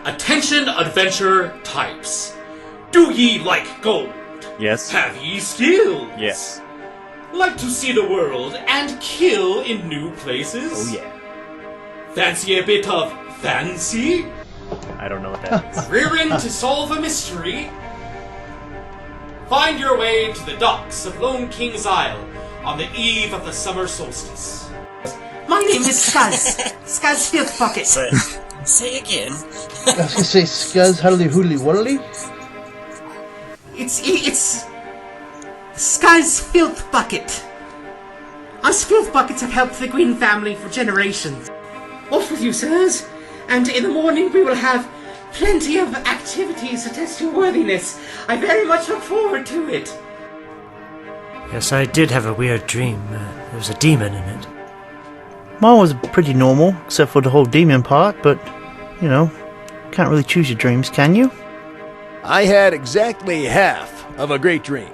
Attention adventure types. Do ye like gold? Yes. Have ye skills? Yes. Like to see the world and kill in new places? Oh yeah. Fancy a bit of fancy? I don't know what that is. Rearing to solve a mystery? Find your way to the docks of Lone King's Isle on the eve of the summer solstice. My name is Skuz. Skuz Filth Bucket. Say again. I was gonna say Scuzz Huddly Hoodly Wuddly. It's Skuz Filth Bucket. Us Filth Buckets have helped the Gwyn family for generations. Off with you, sirs, and in the morning we will have plenty of activities to test your worthiness. I very much look forward to it. Yes, I did have a weird dream. There was a demon in it. Mine was pretty normal, except for the whole demon part, but, you know, can't really choose your dreams, can you? I had exactly half of a great dream.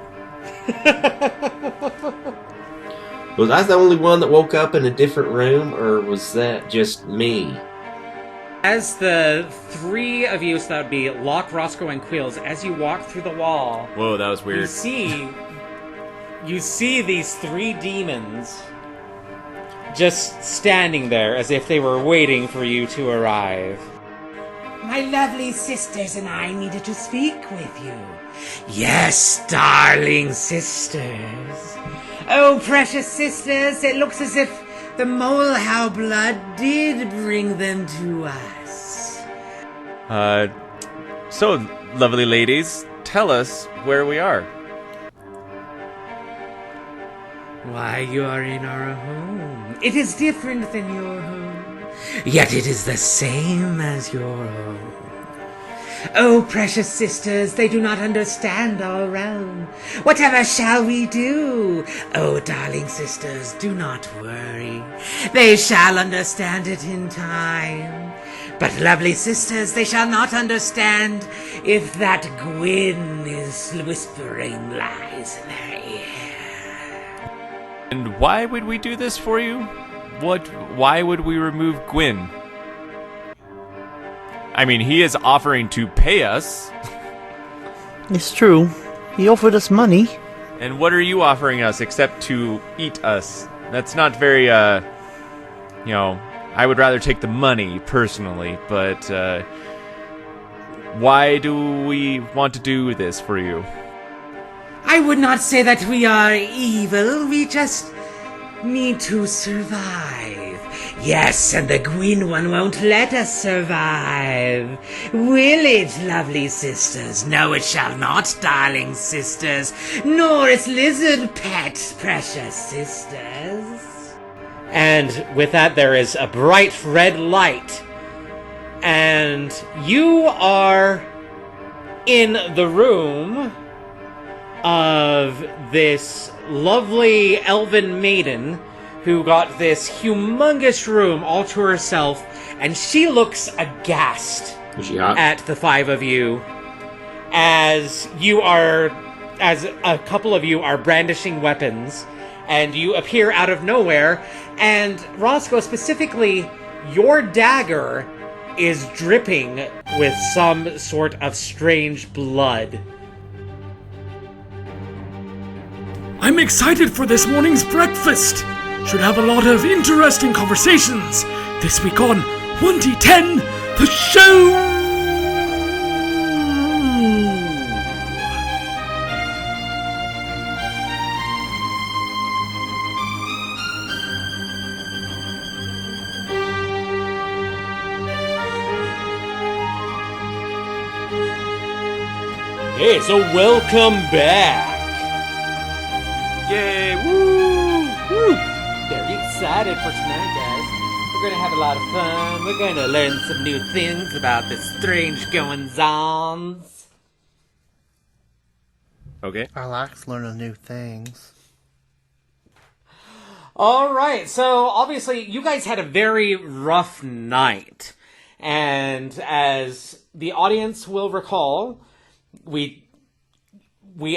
Was I the only one that woke up in a different room, or was that just me? As the three of you, so that would be Locke, Roscoe, and Quills, as you walk through the wall, Whoa, that was you weird. see these three demons just standing there as if they were waiting for you to arrive. My lovely sisters and I needed to speak with you. Yes, darling sisters. Oh, precious sisters, it looks as if the molehow blood did bring them to us. So, lovely ladies, tell us where we are. Why, you are in our home. It is different than your home, yet it is the same as your home. Oh, precious sisters, they do not understand our realm. Whatever shall we do? Oh, darling sisters, do not worry. They shall understand it in time. But, lovely sisters, they shall not understand if that Gwyn is whispering lies in their ear. And why would we do this for you? Why would we remove Gwyn? I mean, he is offering to pay us. It's true. He offered us money. And what are you offering us except to eat us? That's not very, I would rather take the money, personally, but, why do we want to do this for you? I would not say that we are evil, we just need to survive. Yes, and the Gwyn one won't let us survive. Will it, lovely sisters? No, it shall not, darling sisters, nor its lizard pet, precious sisters. And with that, there is a bright red light. And you are in the room of this lovely elven maiden who got this humongous room all to herself, and she looks aghast Was she hot? at the five of you as a couple of you are brandishing weapons, and you appear out of nowhere, and Roscoe, specifically, your dagger is dripping with some sort of strange blood. I'm excited for this morning's breakfast. Should have a lot of interesting conversations this week on 1D10, the show! Hey, so welcome back. Yay! Woo! Woo! Very excited for tonight, guys. We're gonna have a lot of fun. We're gonna learn some new things about the strange goings-ons. Okay. I like learning new things. Alright, so obviously you guys had a very rough night. And as the audience will recall, we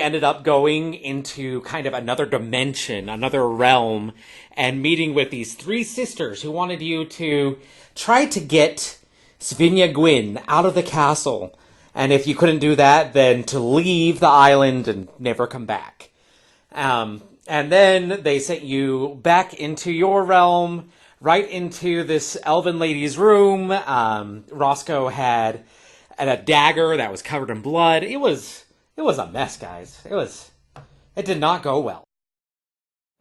ended up going into kind of another dimension, another realm, and meeting with these three sisters who wanted you to try to get Svinia Gwyn out of the castle. And if you couldn't do that, then to leave the island and never come back. And then they sent you back into your realm, right into this elven lady's room. Roscoe had a dagger that was covered in blood. It was a mess, guys. It did not go well.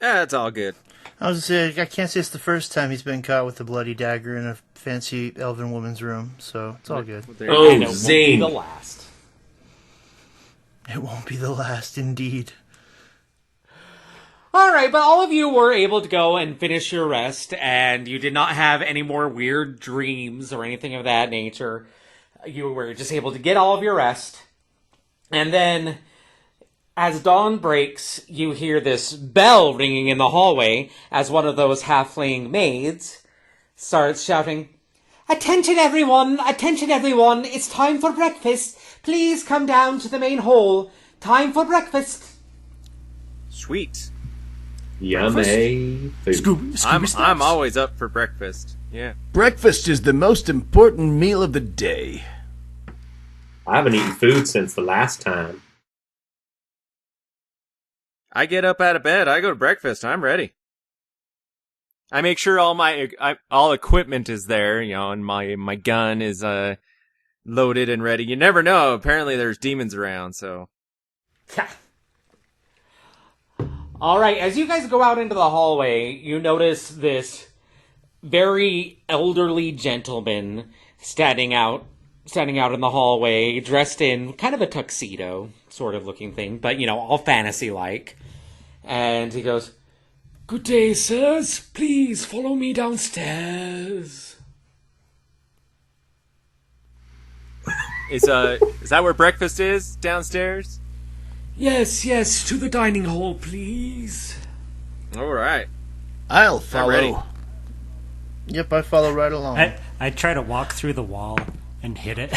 Yeah, it's all good. I was gonna say, I can't say it's the first time he's been caught with a bloody dagger in a fancy elven woman's room, so it's all good. Oh, And it won't be zing. the last. It won't be the last, indeed. All right, but all of you were able to go and finish your rest, and you did not have any more weird dreams or anything of that nature. You were just able to get all of your rest. And then, as dawn breaks, you hear this bell ringing in the hallway as one of those halfling maids starts shouting, "Attention everyone! Attention everyone! It's time for breakfast! Please come down to the main hall! Time for breakfast!" Sweet. Yummy food. I'm always up for breakfast. Yeah. Breakfast is the most important meal of the day. I haven't eaten food since the last time. I get up out of bed. I go to breakfast. I'm ready. I make sure all equipment is there, and my gun is loaded and ready. You never know. Apparently, there's demons around. So. All right, as you guys go out into the hallway, you notice this very elderly gentleman standing out in the hallway, dressed in kind of a tuxedo sort of looking thing, but all fantasy-like. And he goes, Good day, sirs. Please follow me downstairs. Is that where breakfast is? Downstairs? Yes, to the dining hall, please. All right. I'll I'm follow. ready. Yep, I follow right along. I try to walk through the wall and hit it.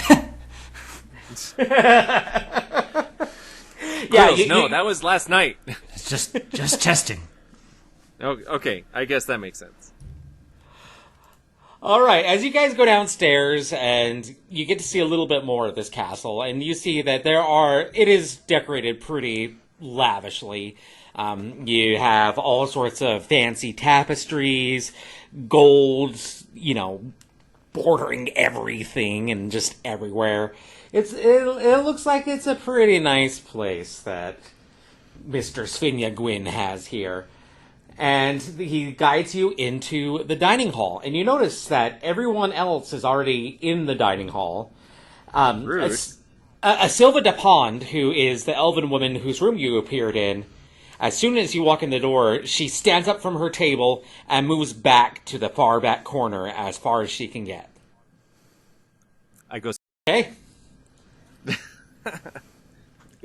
Yeah, that was last night. It's just testing. Oh, okay, I guess that makes sense. all right, as you guys go downstairs and you get to see a little bit more of this castle, and you see that it is decorated pretty lavishly. You have all sorts of fancy tapestries, gold, bordering everything and just everywhere. It looks like it's a pretty nice place that Mr. Svinia Gwyn has here. And he guides you into the dining hall. And you notice that everyone else is already in the dining hall. Rude. A Silva de Pond, who is the elven woman whose room you appeared in, as soon as you walk in the door, she stands up from her table and moves back to the far back corner as far as she can get. I go, Okay.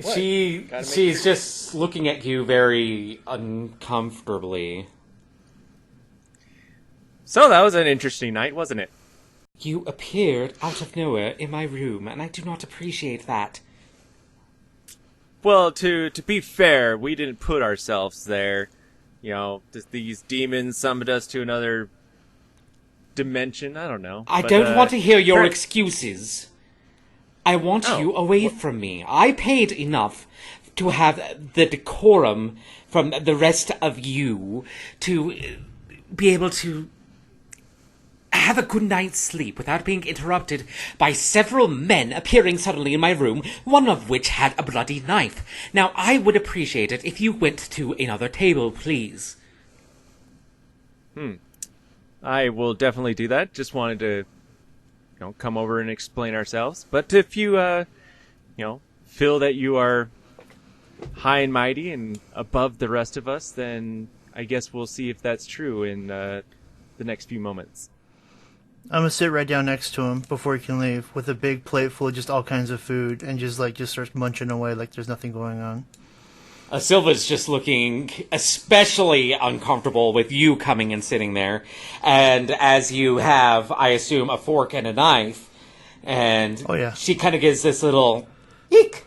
She's just looking at you very uncomfortably. so that was an interesting night, wasn't it? You appeared out of nowhere in my room, and I do not appreciate that. Well, to be fair, we didn't put ourselves there. These demons summoned us to another dimension. I don't know. I don't want to hear your excuses. I want you away from me. I paid enough to have the decorum from the rest of you to be able to have a good night's sleep without being interrupted by several men appearing suddenly in my room, one of which had a bloody knife. Now, I would appreciate it if you went to another table, please. I will definitely do that. Just wanted to, come over and explain ourselves. But if you, feel that you are high and mighty and above the rest of us, then I guess we'll see if that's true in the next few moments. I'm gonna sit right down next to him before he can leave with a big plate full of just all kinds of food and just starts munching away like there's nothing going on. Silva's just looking especially uncomfortable with you coming and sitting there. And as you have, I assume, a fork and a knife, and she kind of gives this little eek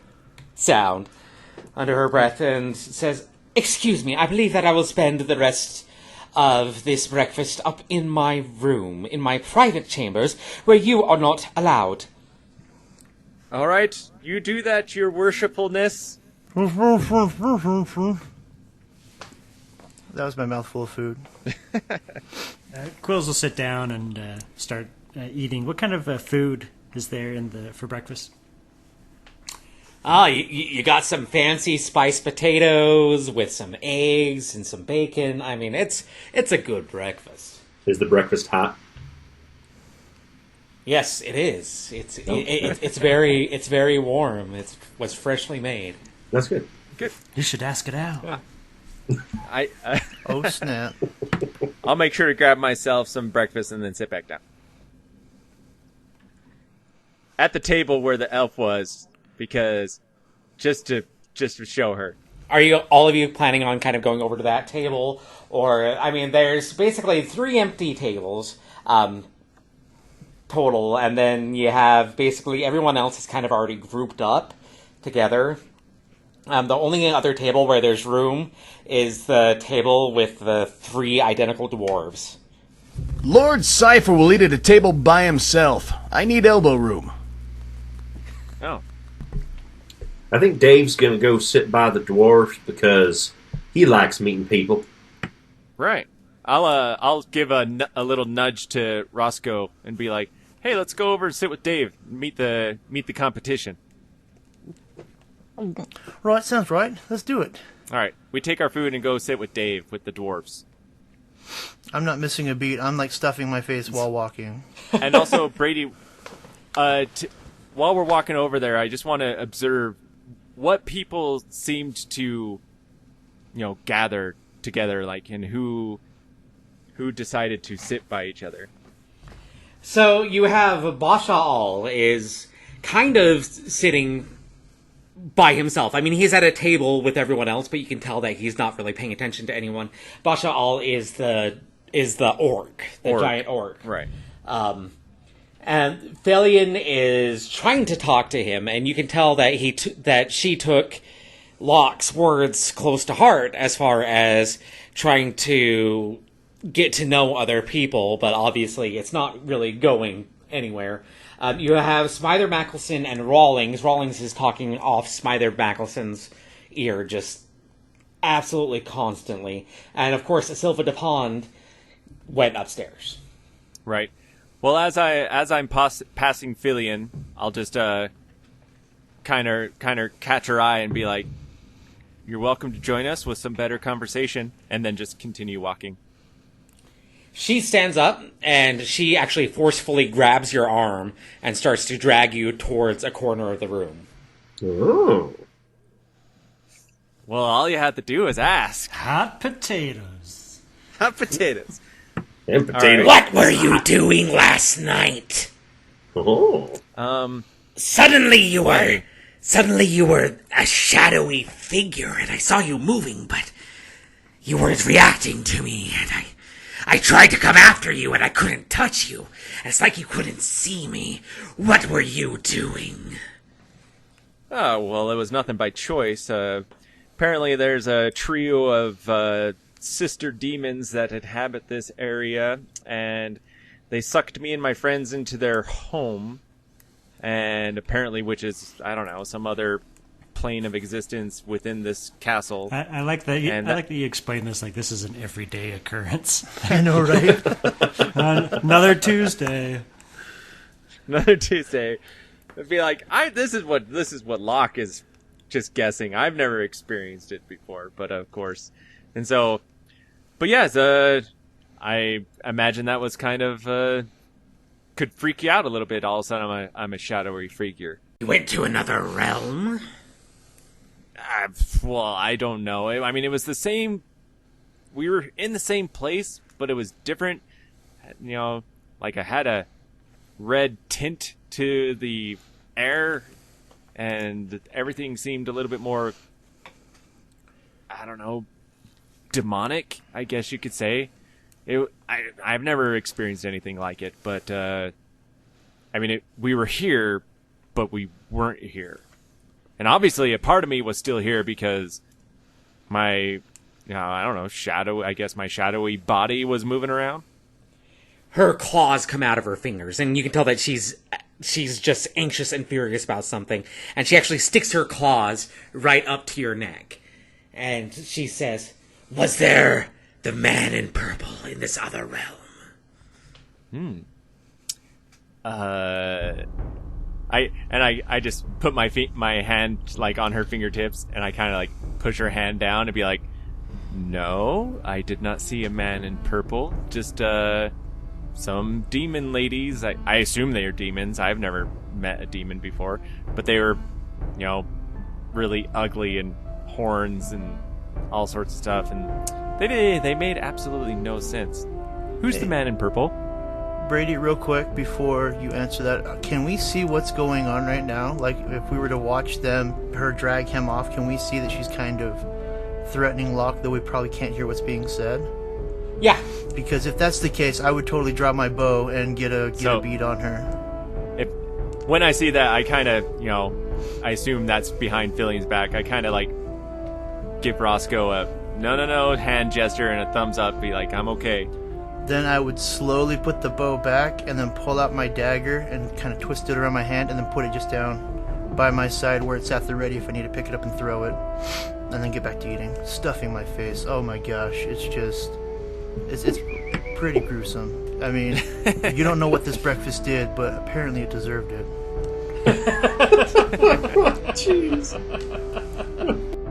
sound under her breath and says, "Excuse me, I believe that I will spend the rest of this breakfast up in my room, in my private chambers, where you are not allowed. All right, you do that, your worshipfulness. That was my mouthful of food. Quills will sit down and start eating. What kind of food is there for breakfast? You got some fancy spiced potatoes with some eggs and some bacon. I mean, it's a good breakfast. Is the breakfast hot? Yes, it is. It's very warm. It was freshly made. That's good. Good. You should ask it out. Yeah. Oh, snap. I'll make sure to grab myself some breakfast and then sit back down. At the table where the elf was, because just to show her. Are you all of you planning on kind of going over to that table? Or, I mean, there's basically 3 empty tables total, and then you have basically everyone else is kind of already grouped up together. The only other table where there's room is the table with the 3 identical dwarves. Lord Cypher will eat at a table by himself. I need elbow room. Oh. I think Dave's going to go sit by the dwarves because he likes meeting people. Right. I'll give a little nudge to Roscoe and be like, "Hey, let's go over and sit with Dave. Meet the competition." Right, sounds right. Let's do it. All right. We take our food and go sit with Dave with the dwarves. I'm not missing a beat. I'm like stuffing my face while walking. And also, Brady, while we're walking over there, I just want to observe what people seemed to, gather together, like, and who decided to sit by each other. So you have Bashal is kind of sitting by himself. I mean, he's at a table with everyone else, but you can tell that he's not really paying attention to anyone. Bashal is the orc, the giant orc. Right. And Thelian is trying to talk to him, and you can tell that that she took Locke's words close to heart as far as trying to get to know other people, but obviously it's not really going anywhere. You have Smither Mackelson and Rawlings. Rawlings is talking off Smither Mackelson's ear just absolutely constantly. And of course, Sylva de Pond went upstairs. Right. Well, as I'm passing Filion, I'll just kind of catch her eye and be like, "You're welcome to join us with some better conversation," and then just continue walking. She stands up, and she actually forcefully grabs your arm and starts to drag you towards a corner of the room. Oh. Well, all you have to do is ask. Hot potatoes. Hot potatoes. And potatoes. What were you doing last night? Oh. Suddenly you were a shadowy figure, and I saw you moving, but you weren't reacting to me, and I tried to come after you, and I couldn't touch you. It's like you couldn't see me. What were you doing? Oh, well, it was nothing by choice. Apparently there's a trio of sister demons that inhabit this area, and they sucked me and my friends into their home, and apparently, which is, I don't know, some other plane of existence within this castle. I like that. I like that you explain this like this is an everyday occurrence. I know, right? Another Tuesday. Another Tuesday. It'd be like, this is what Locke is just guessing. I've never experienced it before, but of course. And so, but yes, I imagine that was kind of could freak you out a little bit. All of a sudden, I'm a shadowy figure. You went to another realm? Well, I don't know. I mean, it was the same. We were in the same place, but it was different. Like I had a red tint to the air, and everything seemed a little bit more, I don't know, demonic, I guess you could say. I've never experienced anything like it, but I mean, we were here, but we weren't here. And obviously a part of me was still here because my I don't know, shadow. I guess my shadowy body was moving around. Her claws come out of her fingers, and you can tell that she's just anxious and furious about something. And she actually sticks her claws right up to your neck. And she says, "Was there the man in purple in this other realm?" I just put my hand like on her fingertips, and I kind of like push her hand down and be like, "No, I did not see a man in purple. Just some demon ladies. I assume they are demons. I've never met a demon before, but they were, really ugly and horns and all sorts of stuff, and they made absolutely no sense. Who's the man in purple?" Brady, real quick before you answer that, can we see what's going on right now? Like, if we were to watch her drag him off, can we see that she's kind of threatening Locke, though we probably can't hear what's being said? Yeah. Because if that's the case, I would totally drop my bow and get a beat on her. When I see that, I kind of, I assume that's behind Fillion's back. I kind of like give Roscoe a no hand gesture and a thumbs up, be like, "I'm okay." Then I would slowly put the bow back and then pull out my dagger and kind of twist it around my hand and then put it just down by my side where it's at the ready if I need to pick it up and throw it. And then get back to eating. Stuffing my face. Oh my gosh. It's pretty gruesome. I mean, you don't know what this breakfast did, but apparently it deserved it. Jeez.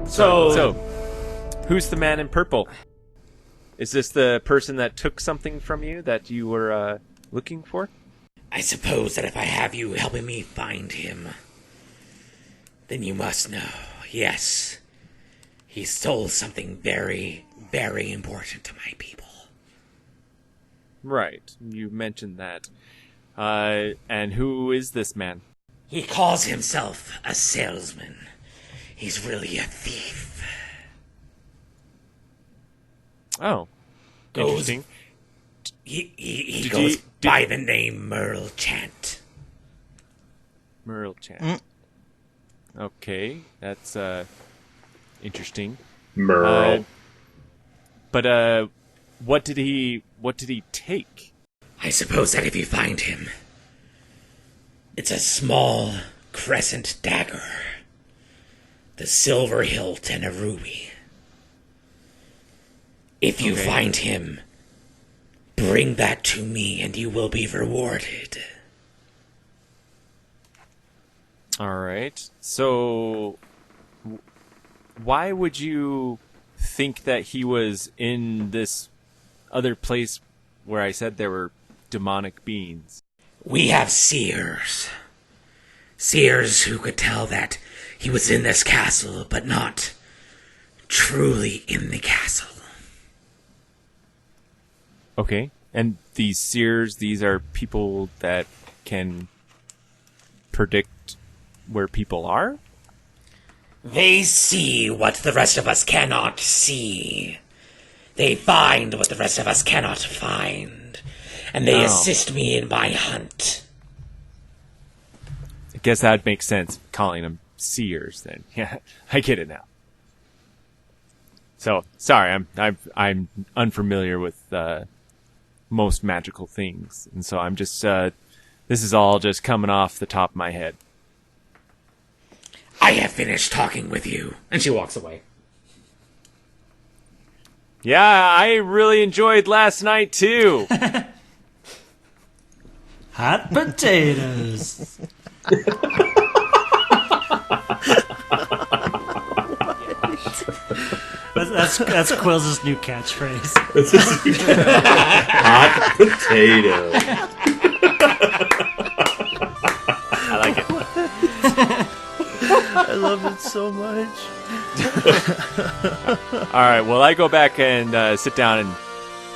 So, who's the man in purple? Is this the person that took something from you that you were looking for? I suppose that if I have you helping me find him, then you must know, yes, he stole something very, very important to my people. Right, you mentioned that. And who is this man? He calls himself a salesman. He's really a thief. Oh, interesting. He goes by the name Merle Chant. Merle Chant. Okay, that's interesting. Merle. But what did he take? I suppose that if you find him, it's a small crescent dagger, the silver hilt, and a ruby. If you find him, bring that to me and you will be rewarded. Alright, so why would you think that he was in this other place where I said there were demonic beings? We have seers. Seers who could tell that he was in this castle, but not truly in the castle. Okay, and these seers, these are people that can predict where people are? They see what the rest of us cannot see. They find what the rest of us cannot find. And they assist me in my hunt. I guess that makes sense, calling them seers then. Yeah, I get it now. So, sorry, I'm unfamiliar with most magical things, and so I'm just this is all just coming off the top of my head. I have finished talking with you. And she walks away. Yeah, I really enjoyed last night too. Hot potatoes. That's Quills' new catchphrase. Hot potato. I like it. I love it so much. All right, well, I go back and sit down and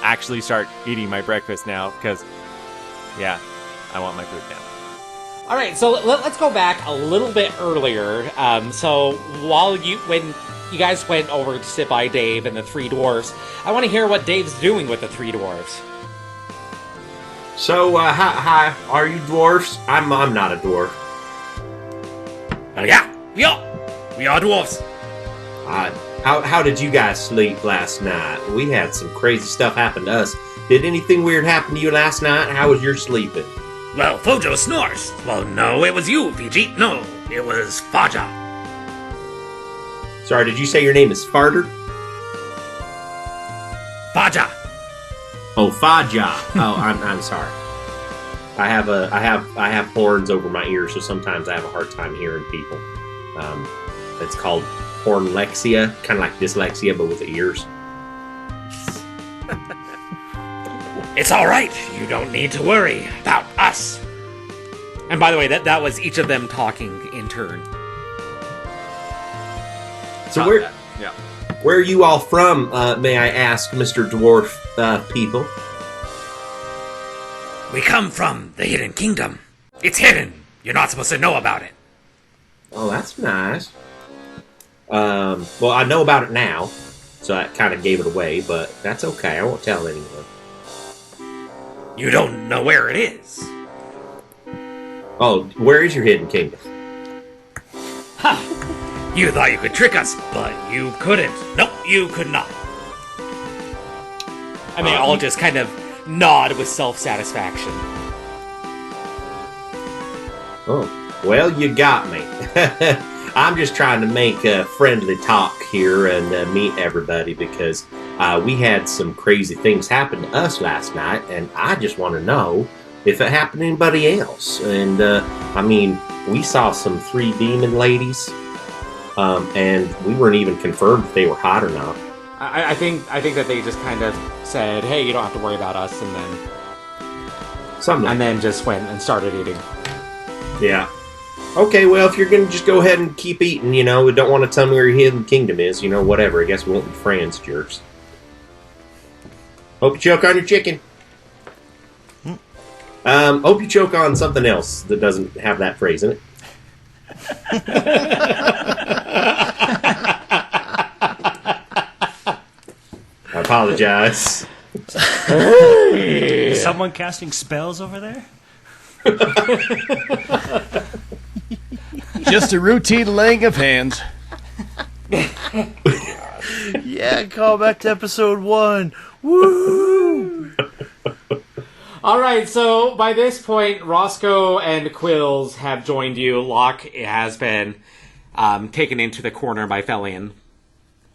actually start eating my breakfast now because, yeah, I want my food now. All right, so let's go back a little bit earlier. So when you guys went over to sit by Dave and the three dwarves, I want to hear what Dave's doing with the three dwarves. So, hi, are you dwarfs? I'm not a dwarf. Yeah, we are dwarves. How did you guys sleep last night? We had some crazy stuff happen to us. Did anything weird happen to you last night? How was your sleeping? Well, Fojo snores. Well, no, it was you, Fiji. No, it was Faja. Sorry, did you say your name is Farter? Faja. Oh, Faja. Oh, I'm sorry. I have horns over my ears, so sometimes I have a hard time hearing people. It's called hornlexia, kind of like dyslexia, but with the ears. It's all right. You don't need to worry about us. And by the way, that was each of them talking in turn. So where are you all from, may I ask, Mr. Dwarf people? We come from the Hidden Kingdom. It's hidden. You're not supposed to know about it. Oh, that's nice. Well, I know about it now, so that kind of gave it away, but that's okay. I won't tell anyone. You don't know where it is. Oh, where is your hidden kingdom? Ha! You thought you could trick us, but you couldn't. No, you could not. And they all just kind of nod with self-satisfaction. Oh, well, you got me. I'm just trying to make a friendly talk here and meet everybody because we had some crazy things happen to us last night, and I just want to know if it happened to anybody else. And, I mean, we saw some 3 demon ladies, and we weren't even confirmed if they were hot or not. I think that they just kind of said, "Hey, you don't have to worry about us," and then just went and started eating. Yeah. Okay, well, if you're gonna just go ahead and keep eating, don't want to tell me where your hidden kingdom is, whatever. I guess we won't be friends, jerks. Hope you choke on your chicken. Hope you choke on something else that doesn't have that phrase in it. I apologize. Is someone casting spells over there? Just a routine laying of hands. Yeah, call back to episode 1. Woo! Alright, so by this point, Roscoe and Quills have joined you. Locke has been taken into the corner by Felian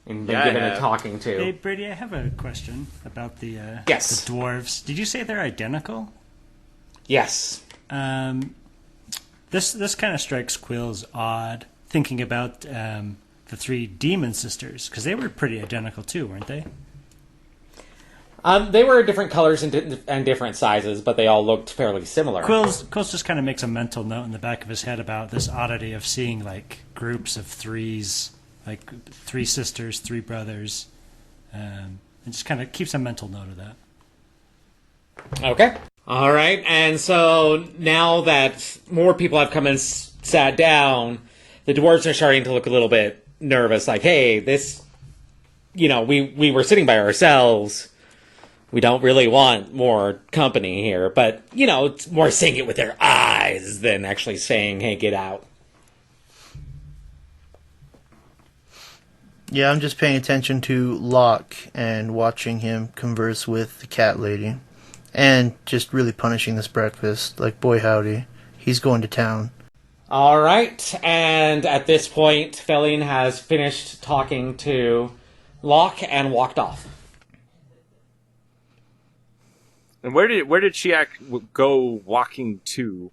and been given a talking to. Hey, Brady, I have a question about the Yes. the dwarves. Did you say they're identical? Yes. This kind of strikes Quills odd, thinking about the 3 demon sisters, because they were pretty identical too, weren't they? They were different colors and different sizes, but they all looked fairly similar. Quills just kind of makes a mental note in the back of his head about this oddity of seeing like groups of 3s, like 3 sisters, 3 brothers, and just kind of keeps a mental note of that. Okay. All right, and so now that more people have come and sat down, the dwarves are starting to look a little bit nervous, like, hey, this, we were sitting by ourselves. We don't really want more company here, but, it's more saying it with their eyes than actually saying, hey, get out. Yeah, I'm just paying attention to Locke and watching him converse with the cat lady. And just really punishing this breakfast. Like, boy howdy, he's going to town. All right, and at this point, Felian has finished talking to Locke and walked off. And where did she go walking to?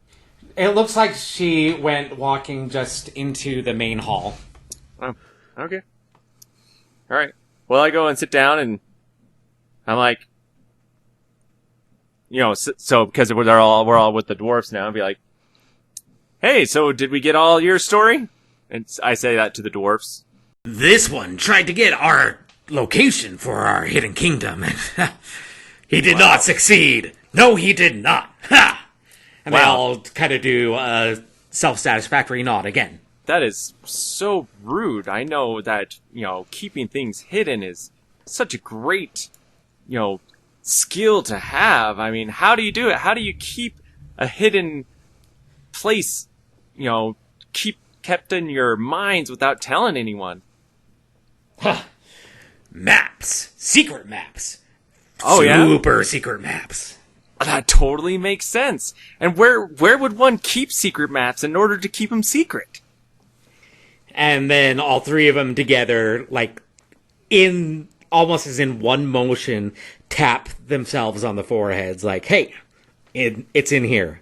It looks like she went walking just into the main hall. Oh, okay. All right. Well, I go and sit down, and I'm like, so because we're all with the dwarfs now, and be like, hey, so did we get all your story? And I say that to the dwarfs. This one tried to get our location for our hidden kingdom, and he did not succeed. No, he did not. Ha! And they all kind of do a self-satisfactory nod again. That is so rude. I know that, keeping things hidden is such a great, skill to have. I mean, how do you do it? How do you keep a hidden place, kept in your minds without telling anyone? Maps. Secret maps. Oh, yeah? Super secret maps. That totally makes sense. And where would one keep secret maps in order to keep them secret? And then all three of them together, like, in almost as in one motion, tap themselves on the foreheads, like, hey, it's in here.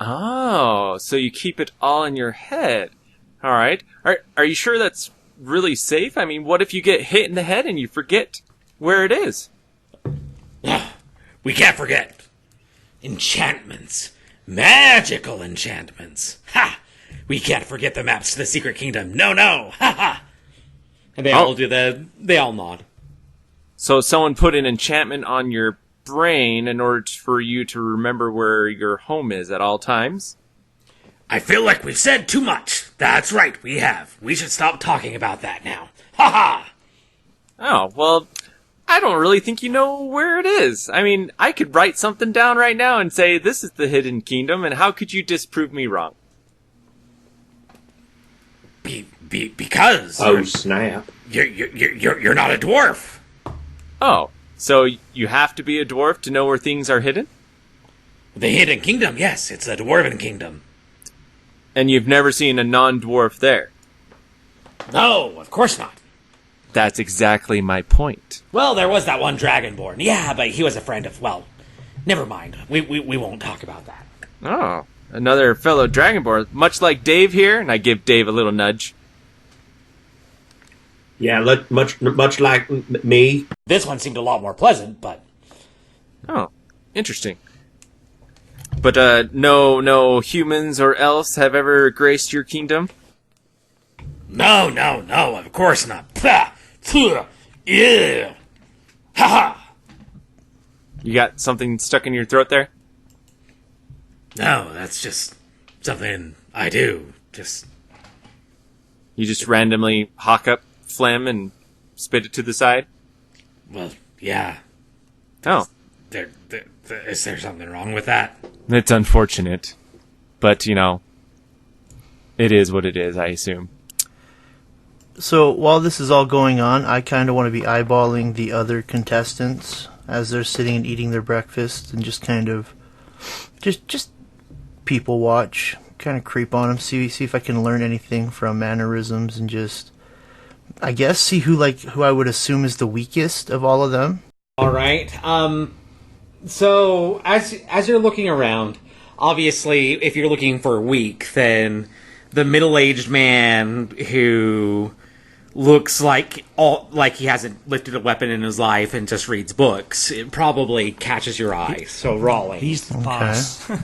Oh, so you keep it all in your head. All right. Are you sure that's really safe? I mean, what if you get hit in the head and you forget where it is? We can't forget. Enchantments. Magical enchantments. Ha! We can't forget the maps to the secret kingdom. No, no. Ha ha. And they all they all nod. So someone put an enchantment on your brain in order for you to remember where your home is at all times? I feel like we've said too much. That's right, we have. We should stop talking about that now. Ha ha! Oh, well, I don't really think you know where it is. I mean, I could write something down right now and say, this is the hidden kingdom, and how could you disprove me wrong? Because... Oh, snap. You're not a dwarf. Oh, so you have to be a dwarf to know where things are hidden? The hidden kingdom, yes, it's a dwarven kingdom. And you've never seen a non-dwarf there? No, of course not. That's exactly my point. Well, there was that one dragonborn. Yeah, but he was a friend of, well, never mind. We won't talk about that. Oh, another fellow dragonborn, much like Dave here, and I give Dave a little nudge. Yeah, much like me. This one seemed a lot more pleasant, but... Oh, interesting. But, no humans or else have ever graced your kingdom? No, of course not. Pah! Tuh! Ew! Ha ha! You got something stuck in your throat there? No, that's just something I do. You just randomly hawk up phlegm and spit it to the side? Well, yeah. Oh. Is there something wrong with that? It's unfortunate. But, it is what it is, I assume. So while this is all going on, I kind of want to be eyeballing the other contestants as they're sitting and eating their breakfast, and just kind of just people watch, kind of creep on them, see if I can learn anything from mannerisms, and just I guess see who I would assume is the weakest of all of them. All right. So as you're looking around, obviously, if you're looking for weak, then the middle-aged man who looks like he hasn't lifted a weapon in his life and just reads books, it probably catches your eye. So Raleigh. He's the boss. All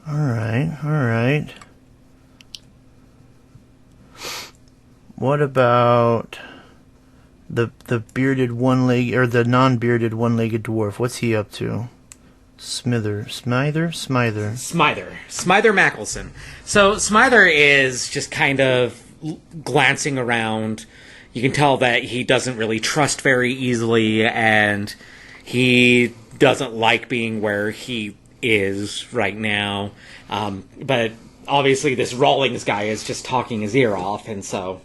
right. What about the bearded one-legged, or the non-bearded one-legged dwarf? What's he up to? Smither Mackelson. So Smither is just kind of glancing around. You can tell that he doesn't really trust very easily, and he doesn't like being where he is right now. But obviously this Rawlings guy is just talking his ear off, and so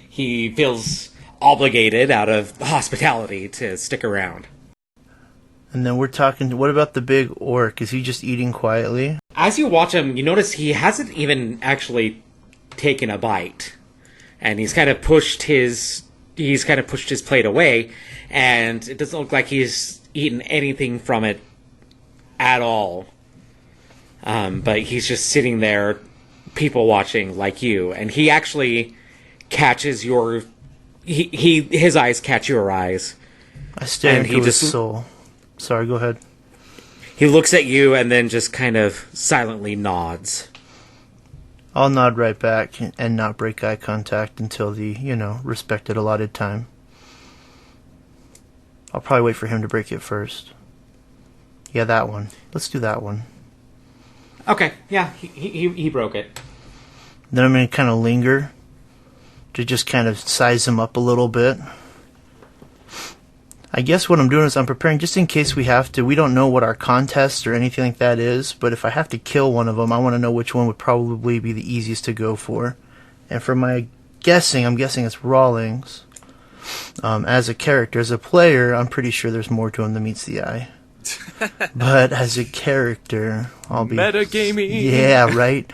he feels obligated out of hospitality to stick around. And then we're talking, what about the big orc? Is he just eating quietly? As you watch him, you notice he hasn't even actually taken a bite. And he's kind of pushed his plate away, and it doesn't look like he's eaten anything from it at all. But he's just sitting there, people watching like you, and he actually catches your his eyes catch your eyes. I stare into his soul. Sorry, go ahead. He looks at you and then just kind of silently nods. I'll nod right back and not break eye contact until the, respected allotted time. I'll probably wait for him to break it first. Yeah, that one. Let's do that one. Okay, yeah, he broke it. Then I'm going to kind of linger to just kind of size him up a little bit. I guess what I'm doing is I'm preparing just in case we have to. We don't know what our contest or anything like that is, but if I have to kill one of them, I want to know which one would probably be the easiest to go for. And for my guessing, I'm guessing it's Rawlings. As a character, as a player, I'm pretty sure there's more to him than meets the eye. But as a character, I'll be metagaming. Yeah, right.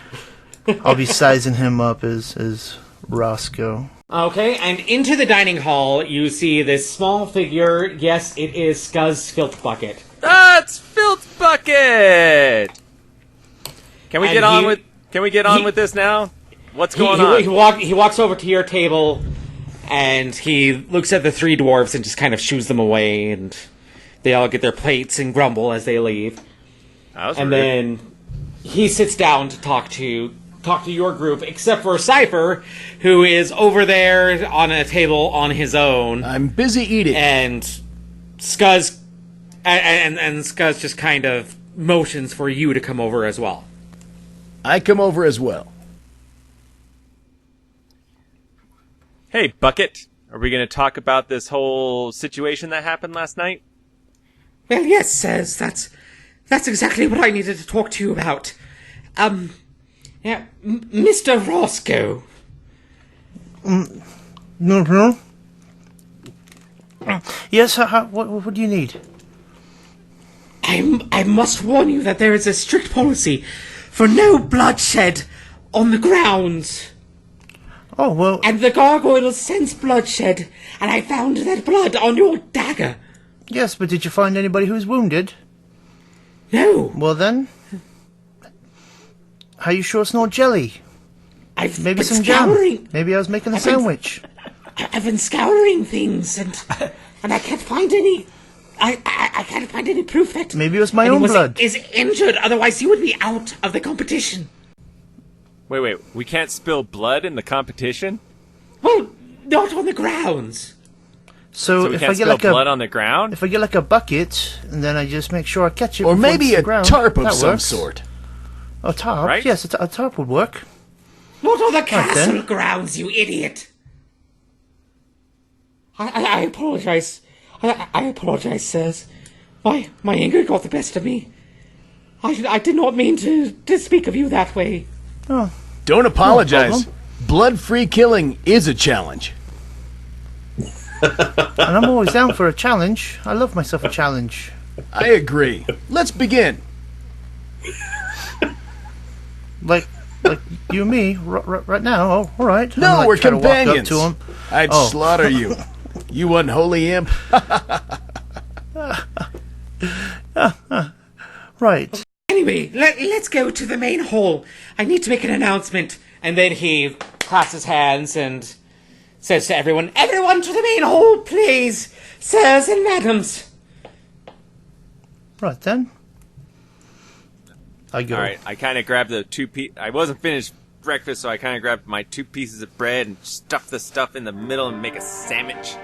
I'll be sizing him up as Roscoe. Okay, and into the dining hall, you see this small figure. Yes, it is Scuzz Filth Bucket. That's Filth Bucket. Can we And get on with? Can we get on with this now? What's going on? He walks over to your table, and he looks at the three dwarves and just kind of shoos them away, and they all get their plates and grumble as they leave. And then he sits down to talk to your group, except for Cypher, who is over there on a table on his own. I'm busy eating. And Scuzz and Scuzz just kind of motions for you to come over as well. I come over as well. Hey, Bucket. Are we going to talk about this whole situation that happened last night? Well, yes, sirs. That's exactly what I needed to talk to you about. Yeah, Mr. Roscoe. No. Yes, what do you need? I must warn you that there is a strict policy for no bloodshed on the grounds. Oh, well... And the gargoyles sense bloodshed, and I found that blood on your dagger. Yes, but did you find anybody who's wounded? No. Well then... How are you sure it's not jelly? I've Maybe been some scouring. jam. Maybe I was making a sandwich. I've been scouring things, and I can't find any... I can't find any proof that... Maybe it was my own blood. ...is injured, otherwise you would be out of the competition. Wait, we can't spill blood in the competition? Well, not on the grounds. So we if can't I get spill like blood on the ground? If I get like a bucket, and then I just make sure I catch it. Or before it maybe hits the a ground, tarp of that some works. sort. A tarp? Right? Yes, a tarp would work. Not on the castle then. grounds, you idiot. I apologize. I apologize, sirs. My anger got the best of me. I did not mean to speak of you that way. Oh, Don't apologize. problem. Blood-free killing is a challenge. and I'm always down for a challenge. I love myself a challenge. I agree. Let's begin. Like you and me, right now. Oh, all right. No, I'm, like, we're trying to walk up companions. to him. I'd Oh. slaughter you. You unholy imp. Right. Anyway, let's go to the main hall. I need to make an announcement. And then he claps his hands and says to everyone, "Everyone to the main hall, please, sirs and madams." Right then. I go. All right, I kind of grabbed the I wasn't finished breakfast, so I kind of grabbed my 2 pieces of bread and stuffed the stuff in the middle and make a sandwich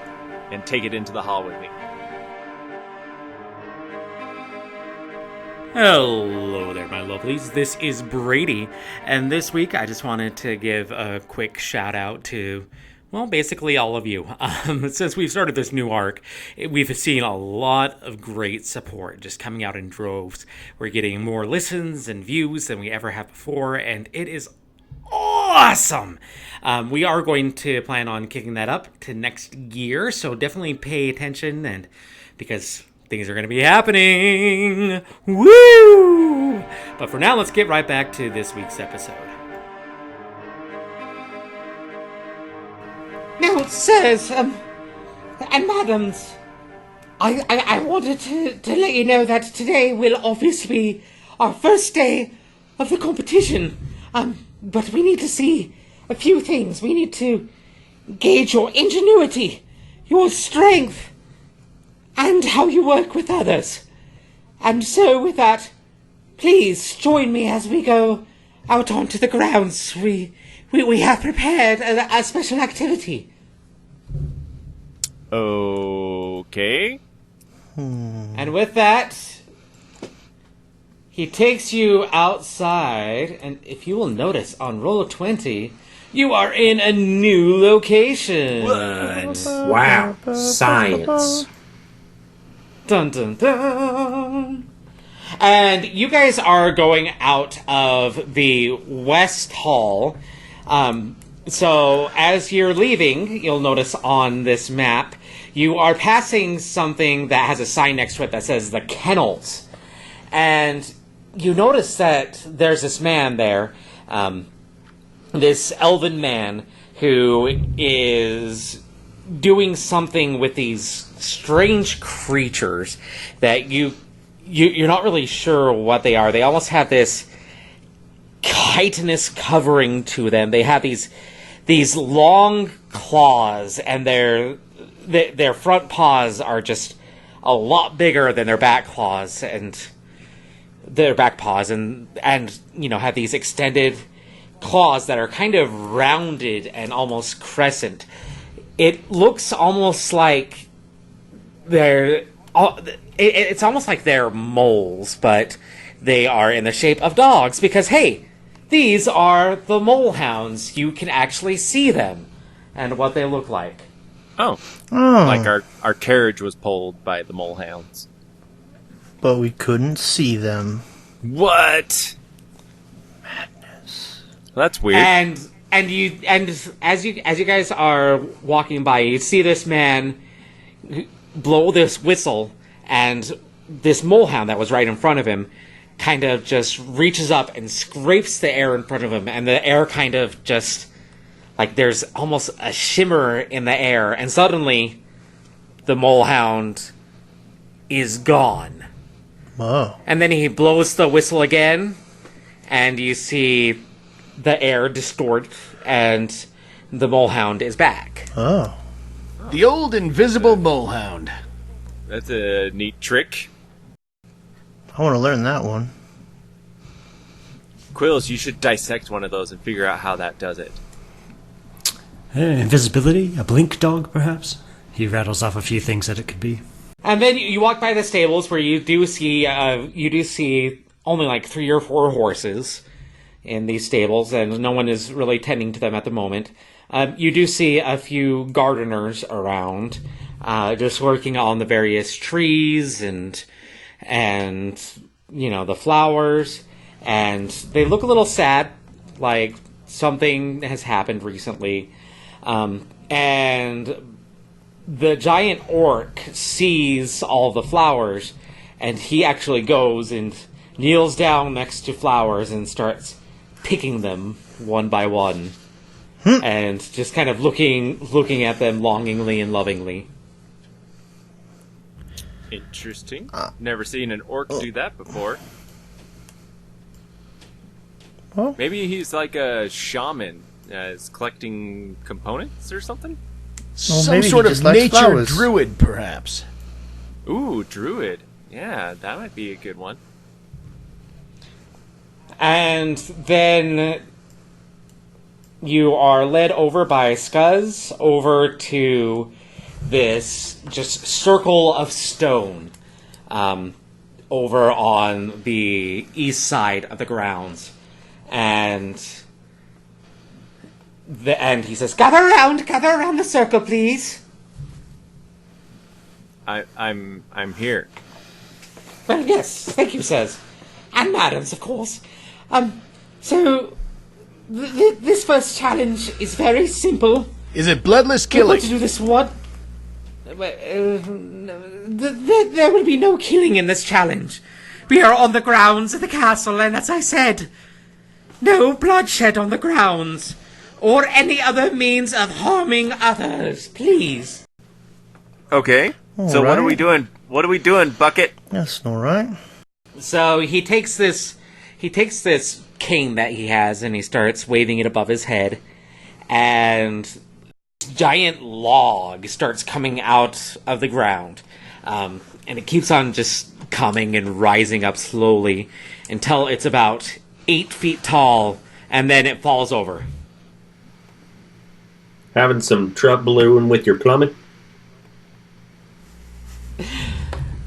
and take it into the hall with me. Hello there, my lovelies. This is Brady, and this week I just wanted to give a quick shout out to, well, basically all of you. Since we've started this new arc, we've seen a lot of great support just coming out in droves. We're getting more listens and views than we ever have before, and it is awesome. We are going to plan on kicking that up to next year, so definitely pay attention, and because things are going to be happening. Woo! But for now, let's get right back to this week's episode. Now, sirs, and madams, I wanted to let you know that today will obviously be our first day of the competition. But we need to see a few things. We need to gauge your ingenuity, your strength, and how you work with others. And so, with that, please join me as we go out onto the grounds. We have prepared a special activity. Okay. And with that, he takes you outside, and if you will notice, on roll 20, you are in a new location. Wow. Science. Dun dun dun. And you guys are going out of the West Hall. So, as you're leaving, you'll notice on this map, you are passing something that has a sign next to it that says the kennels. And you notice that there's this man there, this elven man, who is doing something with these strange creatures that you're not really sure what they are. They almost have this chitinous covering to them. They have these long claws, and their front paws are just a lot bigger than their back claws, and have these extended claws that are kind of rounded and almost crescent. It looks almost like it's almost like they're moles, but they are in the shape of dogs because, hey, these are the mole hounds. You can actually see them and what they look like. Oh. Like our carriage was pulled by the mole hounds. But we couldn't see them. What? Madness. Well, that's weird. And as you guys are walking by, you see this man blow this whistle, and this molehound that was right in front of him kind of just reaches up and scrapes the air in front of him, and the air kind of just, like, there's almost a shimmer in the air, and suddenly the molehound is gone. Whoa. And then he blows the whistle again, and you see the air distort, and the molehound is back. Oh. The old invisible molehound. That's a neat trick. I want to learn that one. Quills, you should dissect one of those and figure out how that does it. Invisibility? A blink dog, perhaps? He rattles off a few things that it could be. And then you walk by the stables where you do see only like 3 or 4 horses in these stables, and no one is really tending to them at the moment. You do see a few gardeners around, just working on the various trees and the flowers, and they look a little sad, like something has happened recently. And the giant orc sees all the flowers, and he actually goes and kneels down next to flowers and starts picking them one by one, and just kind of looking at them longingly and lovingly. Interesting. Never seen an orc do that before. Well, Maybe he's like a shaman, is collecting components or something? Some maybe he sort of just likes nature flowers. druid, perhaps. Ooh, druid. Yeah, that might be a good one. And then you are led over by Scuzz over to this just circle of stone over on the east side of the grounds. And he says, gather around the circle, please. I'm here. Well, yes, thank you, sirs. And madams, of course. So, this first challenge is very simple. Is it bloodless We're going killing? to do this one. There will be no killing in this challenge. We are on the grounds of the castle, and as I said, no bloodshed on the grounds, or any other means of harming others, please. Okay. So what are we Alright. doing? What are we doing, Bucket? That's all right. So he takes this cane that he has, and he starts waving it above his head, and giant log starts coming out of the ground, and it keeps on just coming and rising up slowly until it's about 8 feet tall, and then it falls over. Having some trouble with your plumbing?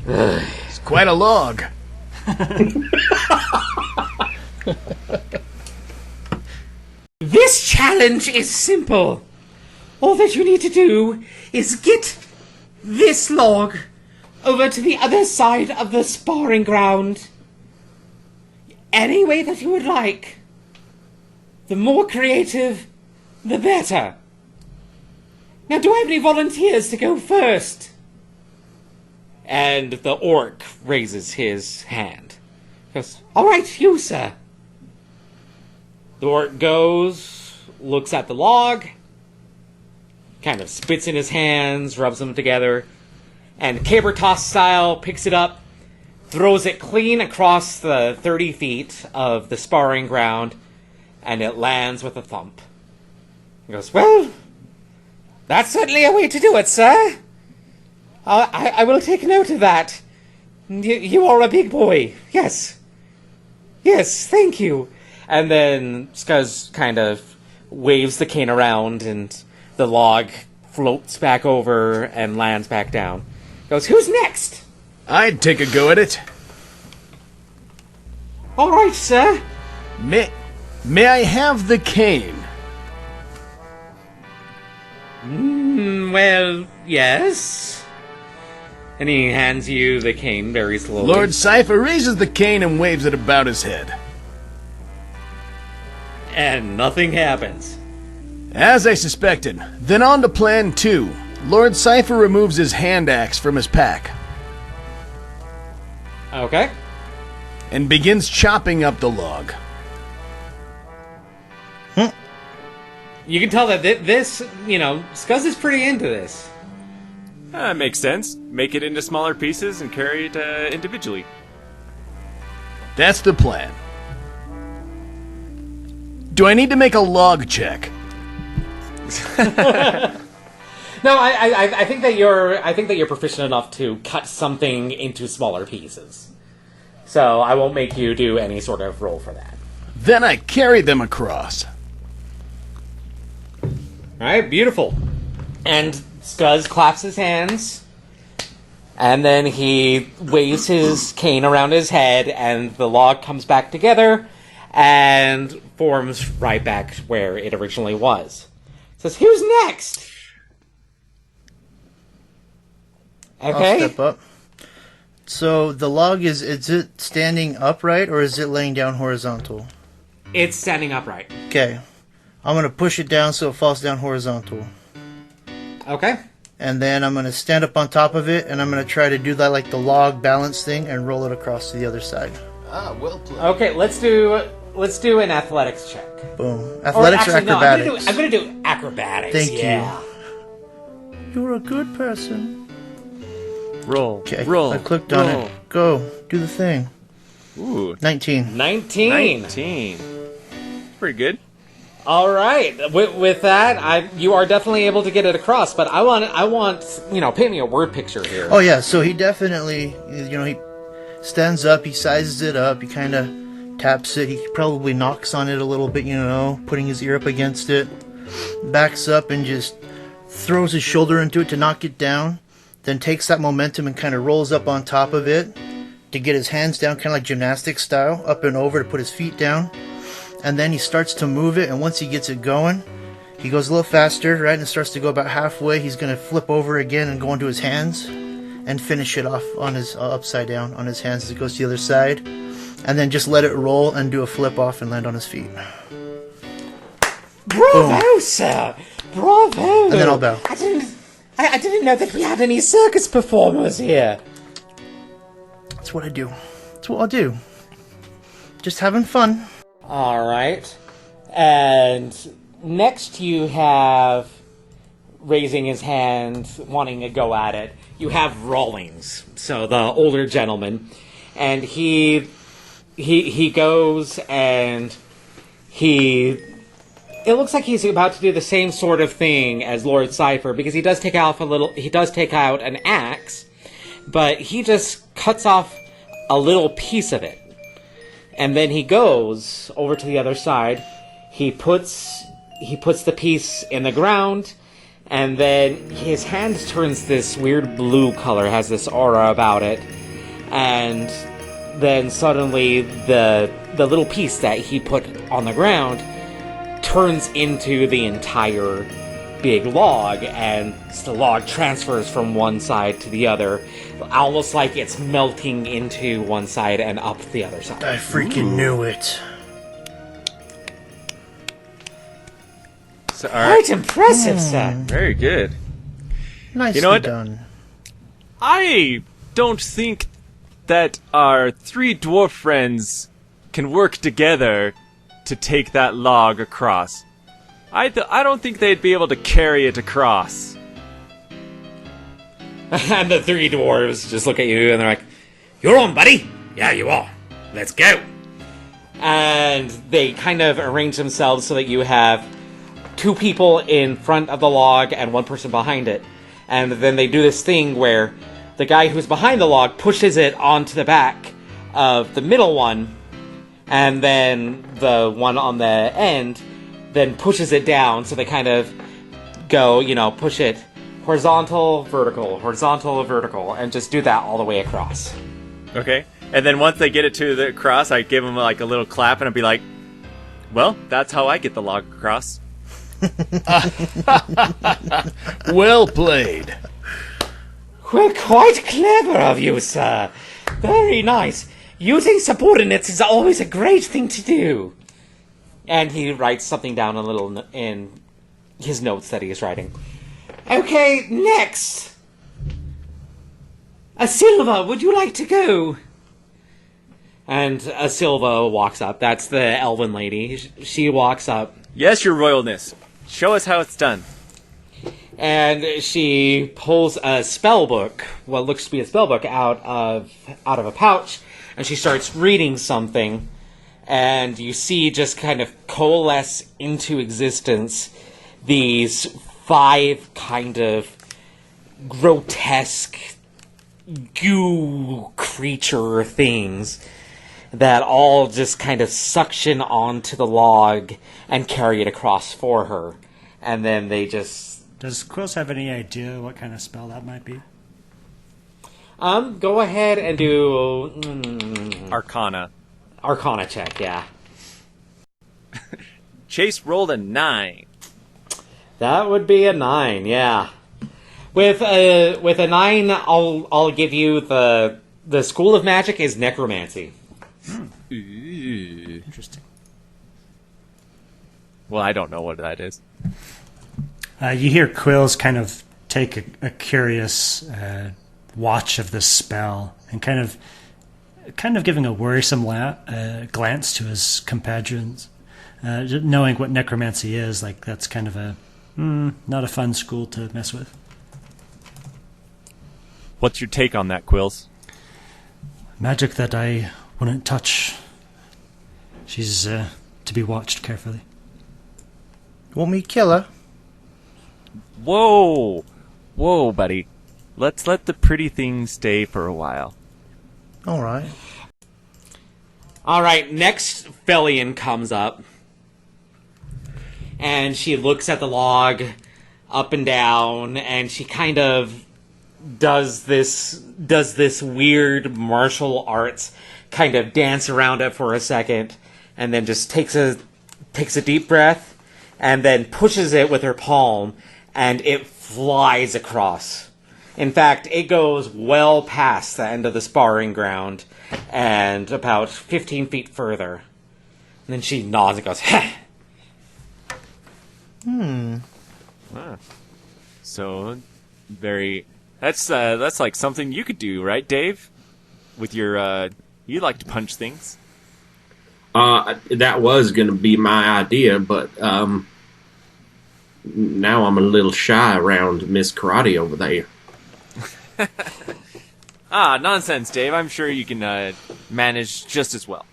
It's quite a log. This challenge is simple. All that you need to do is get this log over to the other side of the sparring ground. Any way that you would like. The more creative, the better. Now, do I have any volunteers to go first? And the orc raises his hand. He goes, all right, you, sir. The orc goes, looks at the log, kind of spits in his hands, rubs them together, and caber toss style picks it up, throws it clean across the 30 feet of the sparring ground, and it lands with a thump. He goes, well, that's certainly a way to do it, sir. I will take note of that. You are a big boy. Yes. Yes, thank you. And then Skuzz kind of waves the cane around, and the log floats back over and lands back down. Goes, who's next? I'd take a go at it. All right, sir. May I have the cane? Well, yes. And he hands you the cane very slowly. Lord Cypher raises the cane and waves it about his head. And nothing happens. As I suspected. Then on to plan 2. Lord Cypher removes his hand axe from his pack Okay. and begins chopping up the log. You can tell that this, Skuzz is pretty into this. Makes sense. Make it into smaller pieces and carry it individually. That's the plan. Do I need to make a log check? No, I think that you're proficient enough to cut something into smaller pieces. So I won't make you do any sort of roll for that. Then I carry them across. Alright, beautiful. And Skuzz claps his hands, and then he waves his cane around his head, and the log comes back together and forms right back where it originally was. Says, who's next? Okay. I'll step up. So the log is it standing upright or is it laying down horizontal? It's standing upright. Okay. I'm going to push it down so it falls down horizontal. Okay. And then I'm going to stand up on top of it and I'm going to try to do that like the log balance thing and roll it across to the other side. Ah, well played. Okay, let's do an athletics check. Boom. Athletics or acrobatics? No, I'm gonna do acrobatics. Thank you. You're a good person. Roll. Okay, Roll. I clicked on roll. it. Go. Do the thing. Ooh. 19. 19. Pretty good. All right. With that, you are definitely able to get it across. But I want paint me a word picture here. Oh yeah, so he definitely, he stands up, he sizes it up, he kind of taps it, he probably knocks on it a little bit, putting his ear up against it, backs up and just throws his shoulder into it to knock it down, then takes that momentum and kind of rolls up on top of it to get his hands down, kind of like gymnastics style, up and over to put his feet down, and then he starts to move it, and once he gets it going, he goes a little faster, right, and it starts to go about halfway. He's going to flip over again and go into his hands and finish it off on his upside down on his hands as it goes to the other side, and then just let it roll and do a flip off and land on his feet. Bravo, Boom. sir! Bravo! And then I'll bow. I didn't know that we had any circus performers here. That's what I do. That's what I'll do. Just having fun. All right. And next you have, raising his hand, wanting to go at it, you have Rawlings, so the older gentleman. And he goes and it looks like he's about to do the same sort of thing as Lord Cypher, because he does take out an axe, but he just cuts off a little piece of it. And then he goes over to the other side. He puts the piece in the ground, and then his hand turns this weird blue color, has this aura about it, and then suddenly the little piece that he put on the ground turns into the entire big log, and the log transfers from one side to the other, almost like it's melting into one side and up the other side. I freaking knew it. So, all right. Quite impressive, sir. Very good. Nicely You know what? done. I don't think that our three dwarf friends can work together to take that log across. I don't think they'd be able to carry it across. And the three dwarves just look at you and they're like, "You're on, buddy. Yeah, you are. Let's go." And they kind of arrange themselves so that you have two people in front of the log and one person behind it. And then they do this thing where the guy who's behind the log pushes it onto the back of the middle one, and then the one on the end then pushes it down, so they kind of go, push it horizontal, vertical, and just do that all the way across. Okay. And then once they get it to the cross, I give them like a little clap, and I'd be like, "Well, that's how I get the log across." Well played. Well, quite clever of you, sir. Very nice. Using subordinates is always a great thing to do. And he writes something down in his notes that he is writing. Okay, next. Asilva, would you like to go? And Asilva walks up. That's the elven lady. She walks up. Yes, your royalness. Show us how it's done. And she pulls a spell book, what looks to be a spell book, out of a pouch, and she starts reading something, and you see just kind of coalesce into existence these 5 kind of grotesque goo creature things that all just kind of suction onto the log and carry it across for her. And then they just... Does Quills have any idea what kind of spell that might be? Go ahead and do... Arcana. Arcana check, yeah. Chase rolled a 9. That would be a 9, yeah. With a 9, I'll give you the school of magic is necromancy. Ooh. Interesting. Well, I don't know what that is. You hear Quills kind of take a curious watch of this spell and kind of giving a worrisome glance to his compatriots, knowing what necromancy is. Like that's kind of a not a fun school to mess with. What's your take on that, Quills? Magic that I wouldn't touch. She's to be watched carefully. Want me to kill her? Whoa, buddy. Let's let the pretty thing stay for a while. All right. All right, next Felian comes up, and she looks at the log up and down, and she kind of does this weird martial arts kind of dance around it for a second, and then just takes a deep breath, and then pushes it with her palm, and it flies across. In fact, it goes well past the end of the sparring ground and about 15 feet further. And then she nods and goes, "Heh." Ah. So, that's like something you could do, right, Dave? With your, you like to punch things. That was going to be my idea, but now I'm a little shy around Miss Karate over there. Nonsense, Dave. I'm sure you can manage just as well.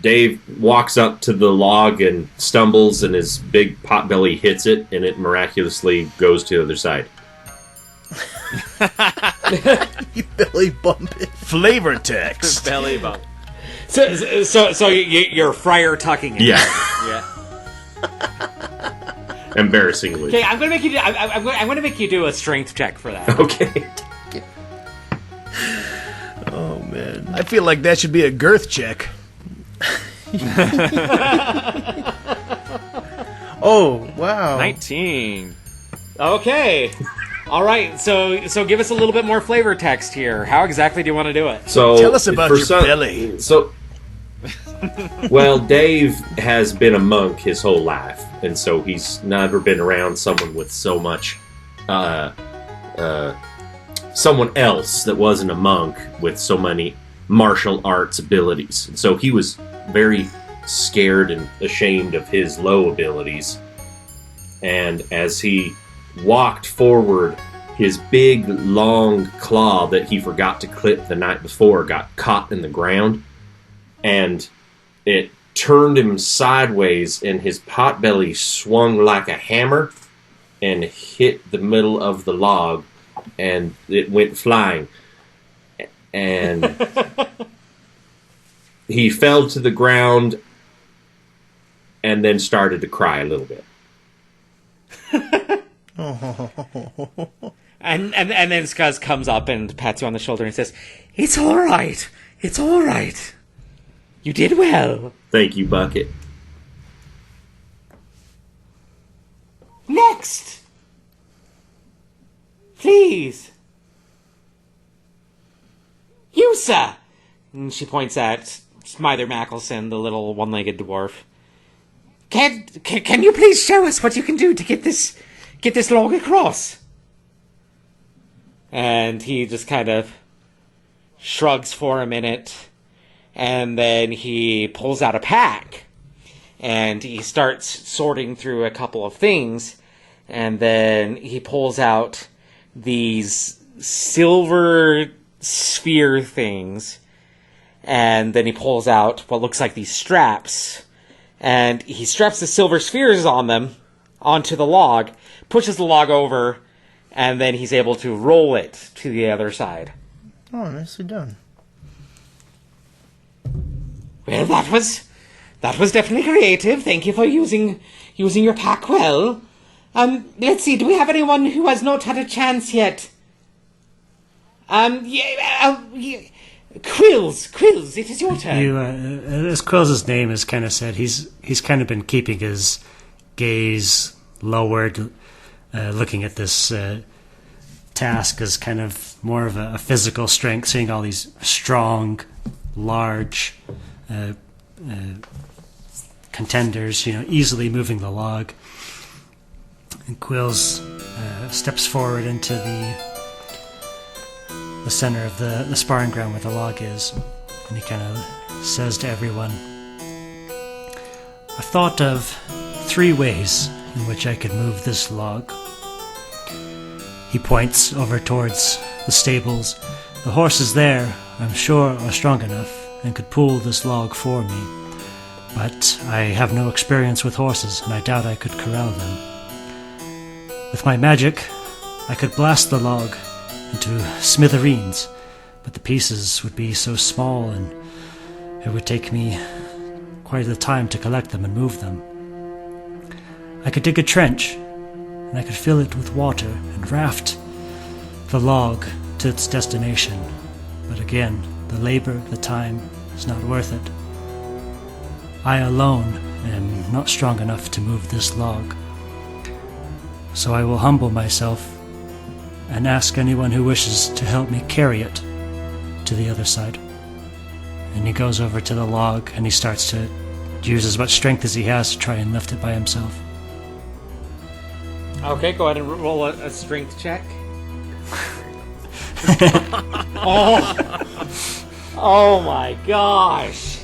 Dave walks up to the log and stumbles, and his big potbelly hits it, and it miraculously goes to the other side. You belly bump it. Flavor text. Belly bump. So you're friar tucking it. Yeah. Embarrassingly. Okay, I'm gonna make you do a strength check for that. Okay. Oh man. I feel like that should be a girth check. Oh wow. 19. Okay. All right. So give us a little bit more flavor text here. How exactly do you want to do it? So Tell us about for your belly. So Well, Dave has been a monk his whole life, and so he's never been around someone with so much, someone else that wasn't a monk with so many martial arts abilities. And so he was very scared and ashamed of his low abilities. And as he walked forward, his big, long claw that he forgot to clip the night before got caught in the ground, and it turned him sideways, and his potbelly swung like a hammer and hit the middle of the log, and it went flying. And he fell to the ground and then started to cry a little bit. And then Skuz comes up and pats you on the shoulder and says, "It's all right. It's all right. You did well." Thank you, Bucket. Next! Please. You, sir! And she points at Smither Mackelson, the little one-legged dwarf. Can you please show us what you can do to get this log across? And he just kind of shrugs for a minute, and then he pulls out a pack, and he starts sorting through a couple of things, and then he pulls out these silver sphere things, and then he pulls out what looks like these straps, and he straps the silver spheres on them onto the log, pushes the log over, and then he's able to roll it to the other side. Oh, nicely done. Well, that was definitely creative. Thank you for using your pack well. Let's see. Do we have anyone who has not had a chance yet? Quills, it is your turn. You, as Quills' name is kind of said, he's kind of been keeping his gaze lowered, looking at this task as kind of more of a physical strength, seeing all these strong, large contenders, easily moving the log. And Quills steps forward into the center of the sparring ground where the log is, and he kind of says to everyone, "I've thought of 3 ways in which I could move this log." He points over towards the stables. "The horses there, I'm sure, are strong enough and could pull this log for me, but I have no experience with horses, and I doubt I could corral them. With my magic, I could blast the log into smithereens, but the pieces would be so small, and it would take me quite a time to collect them and move them. I could dig a trench, and I could fill it with water and raft the log to its destination, but again, the labor, the time is not worth it. I alone am not strong enough to move this log, so I will humble myself and ask anyone who wishes to help me carry it to the other side." And he goes over to the log and he starts to use as much strength as he has to try and lift it by himself. Okay, go ahead and roll a strength check. Oh my gosh.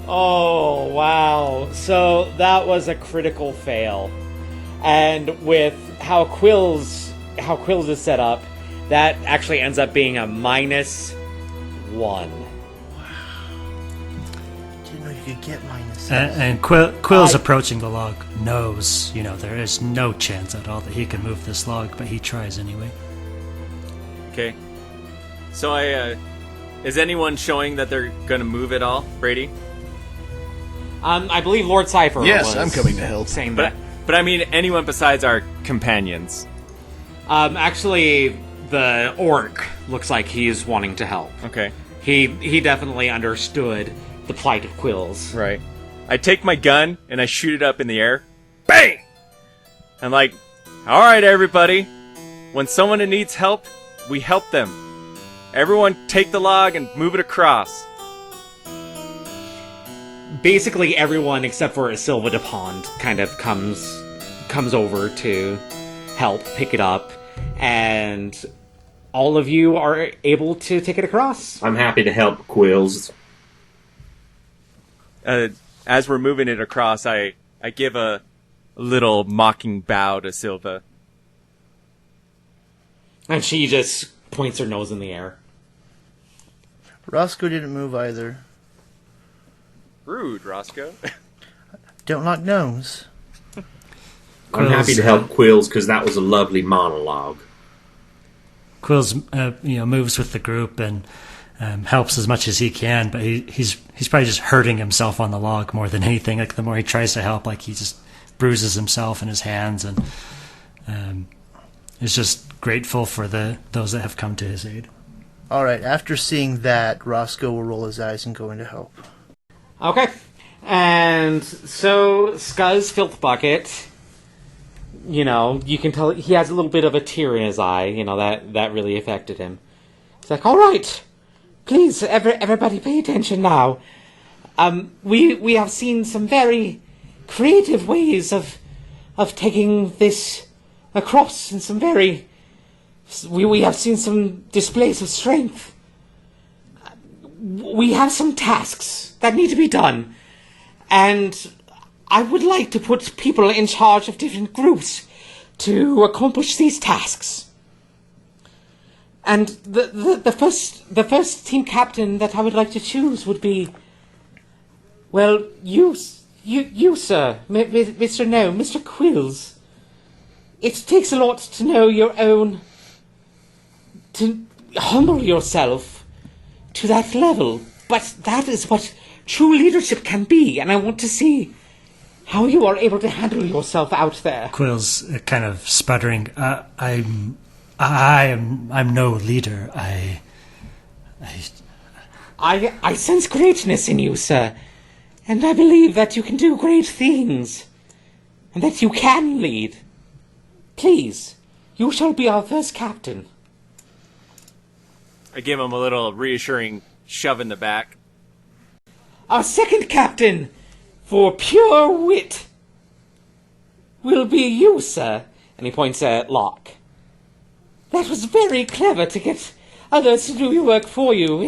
Oh, wow. So that was a critical fail. And with how Quills is set up, that actually ends up being a -1. Didn't know you could get minuses. And Quill's approaching the log, knows, there is no chance at all that he can move this log, but he tries anyway. Okay. So is anyone showing that they're gonna move at all, Brady? I believe Lord Cypher Yes, was I'm coming to help. saying that. But I mean anyone besides our companions. Actually, the orc looks like he's wanting to help. Okay. He definitely understood the plight of Quills. Right. I take my gun and I shoot it up in the air. Bang! I'm like, all right, everybody. When someone needs help, we help them. Everyone take the log and move it across. basically everyone except for Silva de Pond kind of comes over to help pick it up, and all of you are able to take it across. I'm happy to help, Quills. As we're moving it across, I give a little mocking bow to Silva. And she just points her nose in the air. Roscoe didn't move either. Rude, Roscoe. Don't like gnomes. I'm happy to help Quills because that was a lovely monologue. Quills, moves with the group and helps as much as he can, but he's probably just hurting himself on the log more than anything. Like the more he tries to help, like he just bruises himself in his hands, and is just grateful for those that have come to his aid. All right. After seeing that, Roscoe will roll his eyes and go in to help. Okay. And so Scuzz Filth Bucket, you can tell he has a little bit of a tear in his eye, that really affected him. He's like, all right, please, everybody pay attention now. We have seen some very creative ways of taking this across, and some very... We have seen some displays of strength. We have some tasks that need to be done, and I would like to put people in charge of different groups to accomplish these tasks. And the first team captain that I would like to choose would be, well, you sir, Mr. No, Mr. Quills. It takes a lot to know your own, to humble yourself to that level, but that is what true leadership can be, and I want to see how you are able to handle yourself out there. Quill's kind of sputtering. I'm no leader. I sense greatness in you, sir, and I believe that you can do great things, and that you can lead. Please, you shall be our first captain. I give him a little reassuring shove in the back. Our second captain, for pure wit, will be you, sir. And he points at Locke. That was very clever to get others to do your work for you.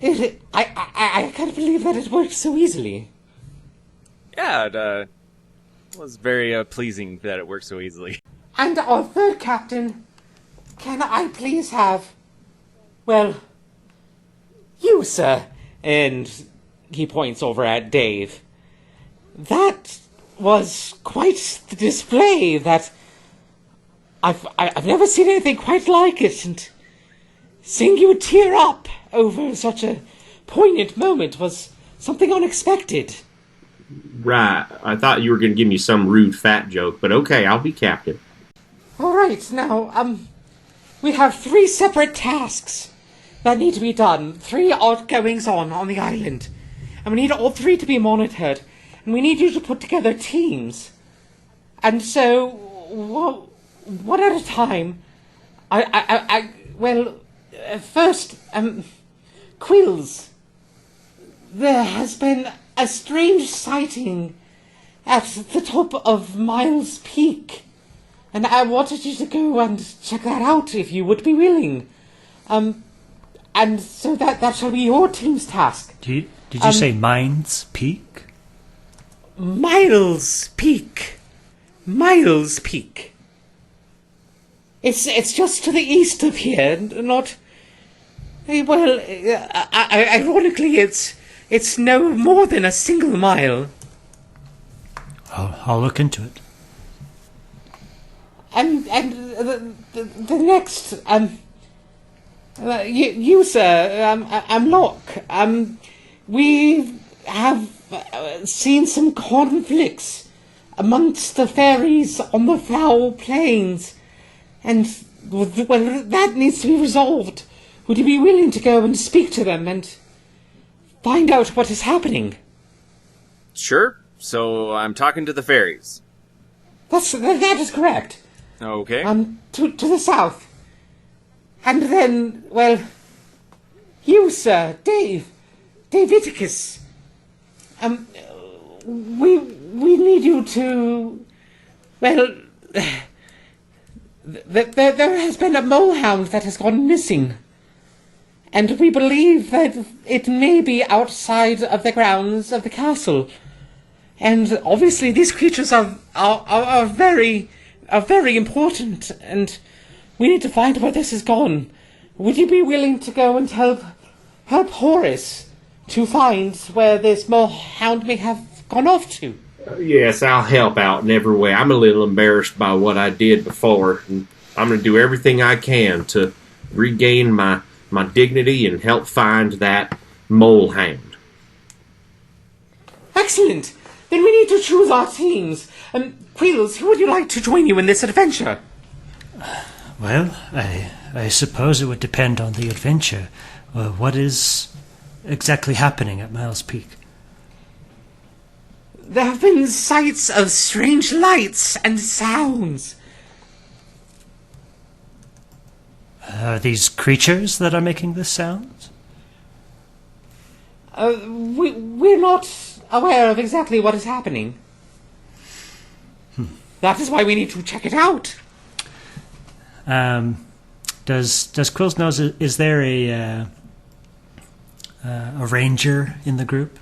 I can't believe that it worked so easily. Yeah, it was very pleasing that it worked so easily. And our third captain, can I please have, well, you, sir? And he points over at Dave. That was quite the display. That I've never seen anything quite like it, and seeing you tear up over such a poignant moment was something unexpected. Right. I thought you were going to give me some rude fat joke, but okay, I'll be captain. All right, now, we have 3 separate tasks that need to be done. 3 outgoings on the island. And we need all 3 to be monitored. And we need you to put together teams. And so, one at a time. First, Quills. There has been a strange sighting at the top of Miles Peak. And I wanted you to go and check that out if you would be willing. And so that shall be your team's task. Did you say Mines Peak? Miles Peak. Miles Peak. It's just to the east of here, not... Well, ironically, it's no more than a single mile. I'll look into it. And the next, you sir, Locke, we have seen some conflicts amongst the fairies on the foul plains, and, well, that needs to be resolved. Would you be willing to go and speak to them and find out what is happening? Sure. So I'm talking to the fairies. That is correct. Okay. To the south. And then, well, you, sir, Dave Iticus, We need you to... Well... There has been a molehound that has gone missing. And we believe that it may be outside of the grounds of the castle. And obviously these creatures are very important, and we need to find where this has gone. Would you be willing to go and help Horace to find where this molehound may have gone off to? Yes, I'll help out in every way. I'm a little embarrassed by what I did before, and I'm going to do everything I can to regain my dignity and help find that molehound. Excellent! Then we need to choose our teams. Quills, who would you like to join you in this adventure? Well, I suppose it would depend on the adventure. What is exactly happening at Miles Peak? There have been sights of strange lights and sounds. Are these creatures that are making this sound? We're not aware of exactly what is happening. That is why we need to check it out. Does Quills know, is there a ranger in the group?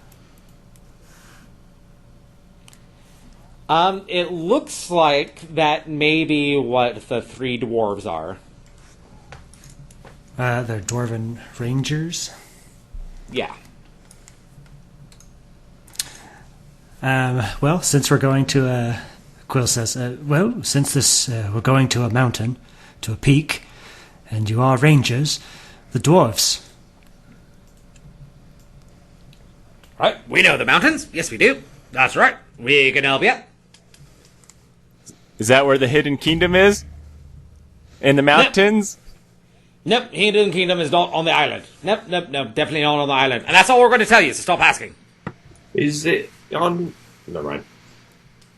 It looks like that may be what the three dwarves are. They're dwarven rangers? Yeah. Well, since we're going to Quill says, since this we're going to a mountain, to a peak, and you are rangers, the dwarves. Right, we know the mountains. Yes, we do. That's right. We can help you. Is that where the hidden kingdom is? In the mountains? Nope, Hidden Kingdom is not on the island. Nope, definitely not on the island. And that's all we're going to tell you, so stop asking. Is it on... Never mind.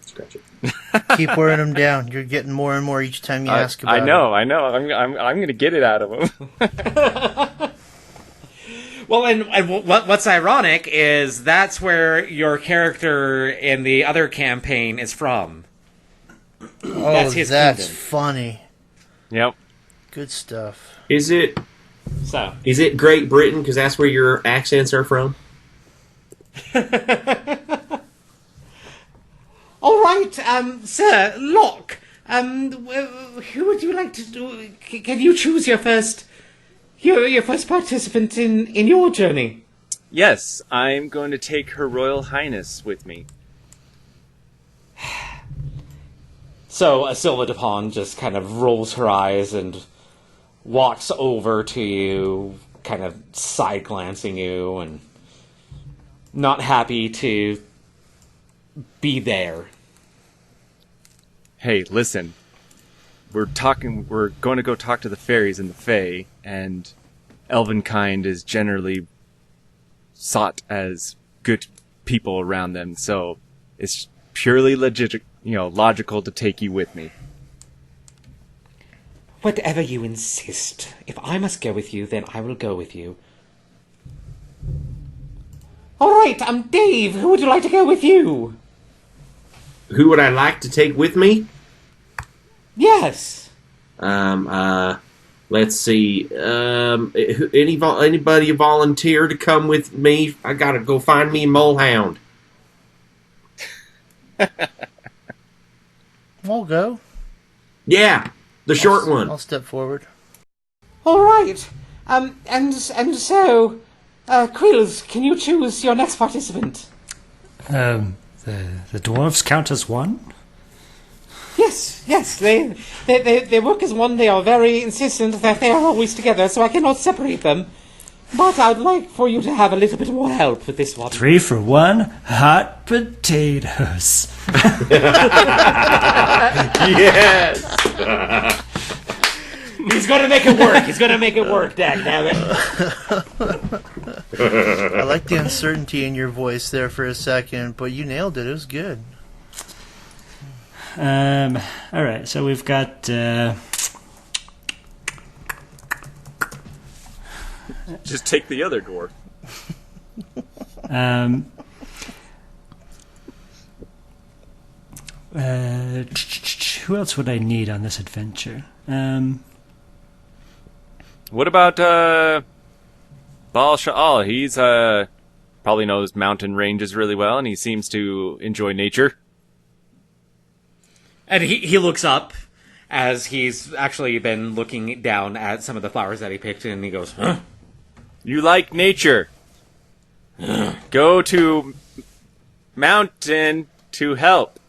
Scratch it. Keep wearing them down. You're getting more and more each time you ask about it. I know. I'm going to get it out of him. Well, and what's ironic is that's where your character in the other campaign is from. Oh, that's his that's kingdom. funny. Yep. Good stuff. Is it Great Britain? Because that's where your accents are from? All right, sir, Locke. Who would you like to do? Can you choose your first participant in your journey? Yes, I'm going to take Her Royal Highness with me. So Silva Dupont just kind of rolls her eyes and walks over to you, kind of side-glancing you, and not happy to be there. Hey, listen. We're going to go talk to the fairies in the Fae, and elvenkind is generally sought as good people around them, so it's purely logical to take you with me. Whatever you insist. If I must go with you, then I will go with you. All right, Dave. Who would you like to go with you? Who would I like to take with me? Yes. Let's see. Anybody volunteer to come with me? I gotta go find me a molehound. I'll go. Yeah, the short one. I'll step forward. All right. And so, Quills, can you choose your next participant? The dwarves count as one? Yes. They work as one. They are very insistent that they are always together, so I cannot separate them. But I'd like for you to have a little bit more help with this one. 3 for 1, hot potatoes. Yes. He's going to make it work. Dag nabbit. I like the uncertainty in your voice there for a second, but you nailed it. It was good. All right, so we've got... Just take the other dwarf. Who else would I need on this adventure? What about Baal Sha'al? He's probably knows mountain ranges really well, and he seems to enjoy nature. And he looks up as he's actually been looking down at some of the flowers that he picked, and he goes, "Huh? You like nature. Go to mountain to help."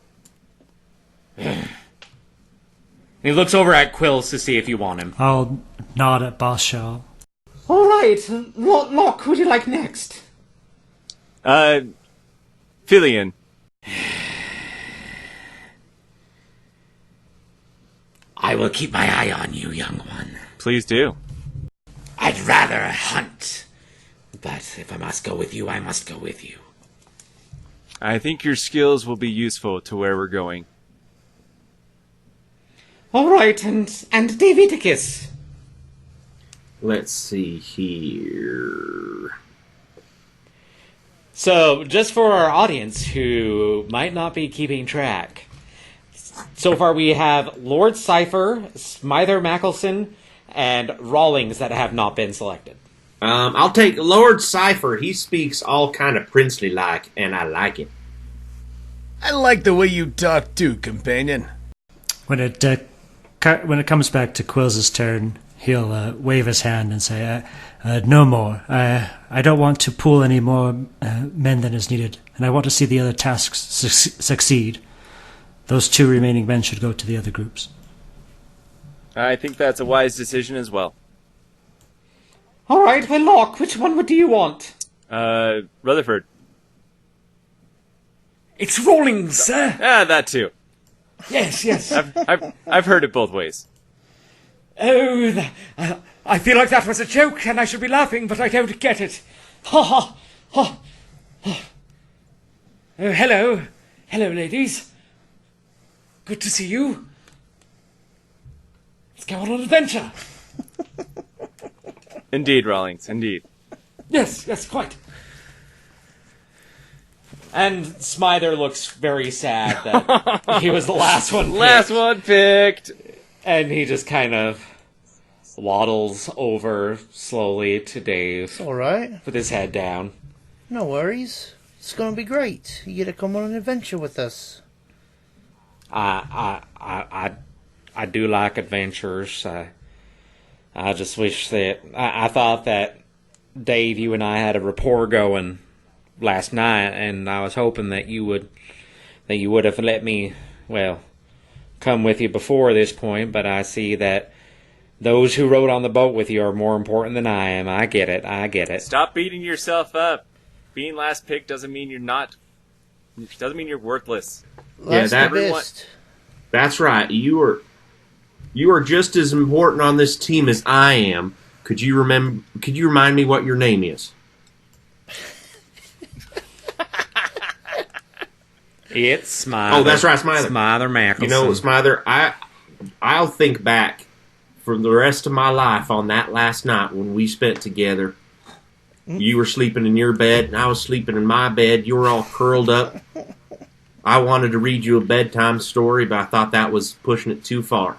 He looks over at Quills to see if you want him. I'll nod at Bashal. All right, Locke, who would you like next? Filian. I will keep my eye on you, young one. Please do. I'd rather hunt, but if I must go with you, I must go with you. I think your skills will be useful to where we're going. All right, and Davidicus. Let's see here. So, just for our audience who might not be keeping track, so far we have Lord Cypher, Smither Mackelson, and Rawlings that have not been selected. I'll take Lord Cypher. He speaks all kind of princely-like, and I like it. I like the way you talk too, companion. When it comes back to Quills' turn, he'll wave his hand and say, "No more. I don't want to pull any more men than is needed, and I want to see the other tasks succeed. Those 2 remaining men should go to the other groups." I think that's a wise decision as well. All right, well, Locke, which one do you want? Rutherford. It's Rawlings, sir. That too. Yes. I've heard it both ways. Oh, I feel like that was a joke, and I should be laughing, but I don't get it. Ha ha ha. Oh, hello, ladies. Good to see you. Let's go on an adventure. Indeed, Rawlings, indeed. Yes, quite. And Smither looks very sad that he was the last one picked. Last one picked. And he just kind of waddles over slowly to Dave All right. with his head down. No worries. It's going to be great. You get to come on an adventure with us. I do like adventures. I just wish that I thought that Dave, you and I had a rapport going last night, and I was hoping that you would have let me, well, come with you before this point. But I see that those who rode on the boat with you are more important than I am. I get it. Stop beating yourself up. Being last pick doesn't mean you're not. Doesn't mean you're worthless. Last the best. That's right. You are just as important on this team as I am. Could you remind me what your name is? It's Smither. Oh, that's right, Smither. Smither Mackelson. You know, Smither, I'll think back for the rest of my life on that last night when we spent together. You were sleeping in your bed, and I was sleeping in my bed. You were all curled up. I wanted to read you a bedtime story, but I thought that was pushing it too far.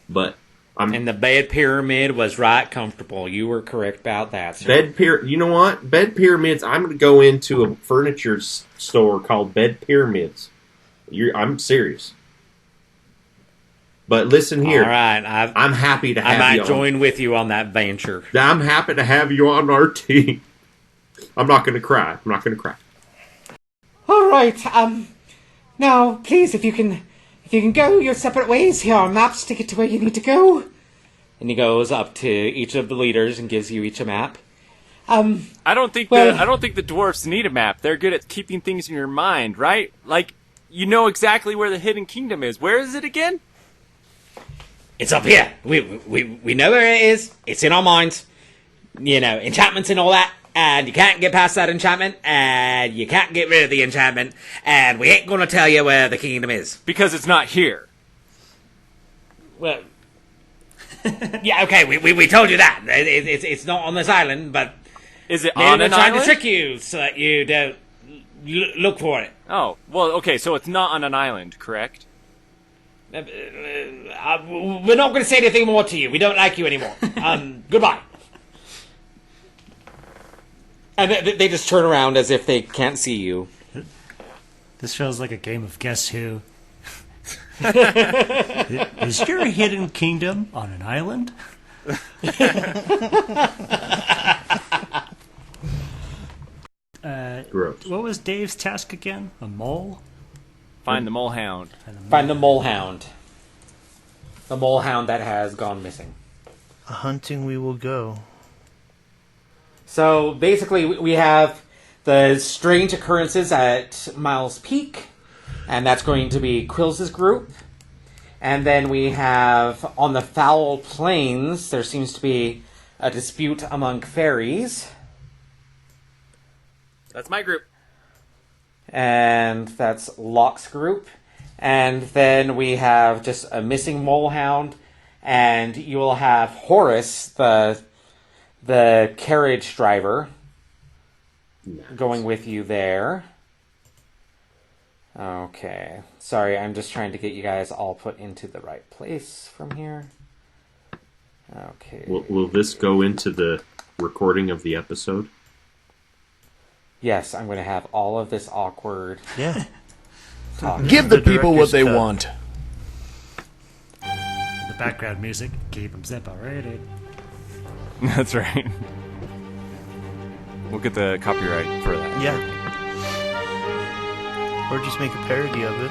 But and the bed pyramid was right comfortable. You were correct about that, sir. You know what? Bed pyramids. I'm going to go into a furniture store called Bed Pyramids. I'm serious. But listen here. All right, I'm happy to have you. I might join with you on that venture. I'm happy to have you on our team. I'm not going to cry. All right. Now, please, if you can go your separate ways, here are maps to get to where you need to go. And he goes up to each of the leaders and gives you each a map. I don't think the dwarfs need a map. They're good at keeping things in your mind, right? Like, you know exactly where the hidden kingdom is. Where is it again? It's up here. We know where it is. It's in our minds. You know, enchantments and all that. And you can't get past that enchantment. And you can't get rid of the enchantment. And we ain't going to tell you where the kingdom is. Because it's not here. Well, yeah, okay, we told you that. It's not on this island, but is it on an trying island? to trick you so that you don't look for it. Oh, well, okay, so it's not on an island, correct? We're not going to say anything more to you. We don't like you anymore. Goodbye. And they just turn around as if they can't see you. This feels like a game of Guess Who. Is your hidden kingdom on an island? Gross. What was Dave's task again? A mole? Find the mole hound. Find the mole hound. The mole hound that has gone missing. A hunting we will go. So basically, we have the strange occurrences at Miles Peak, and that's going to be Quills' group. And then we have on the Foul Plains, there seems to be a dispute among fairies. That's my group. And that's Locke's group. And then we have just a missing mole hound, and you will have Horace, the carriage driver, going with you there. Okay. Sorry, I'm just trying to get you guys all put into the right place from here. Okay. Will this go into the recording of the episode? Yes, I'm going to have all of this awkward Yeah. talk. Give the The people what director's they cut. want. The background music. Keep them separated. That's right. We'll get the copyright for that. Yeah. Or just make a parody of it.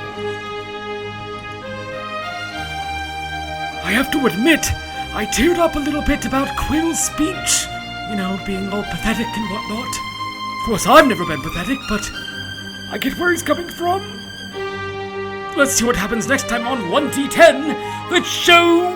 I have to admit, I teared up a little bit about Quill's speech. You know, being all pathetic and whatnot. Of course, I've never been pathetic, but I get where he's coming from. Let's see what happens next time on 1D10, the show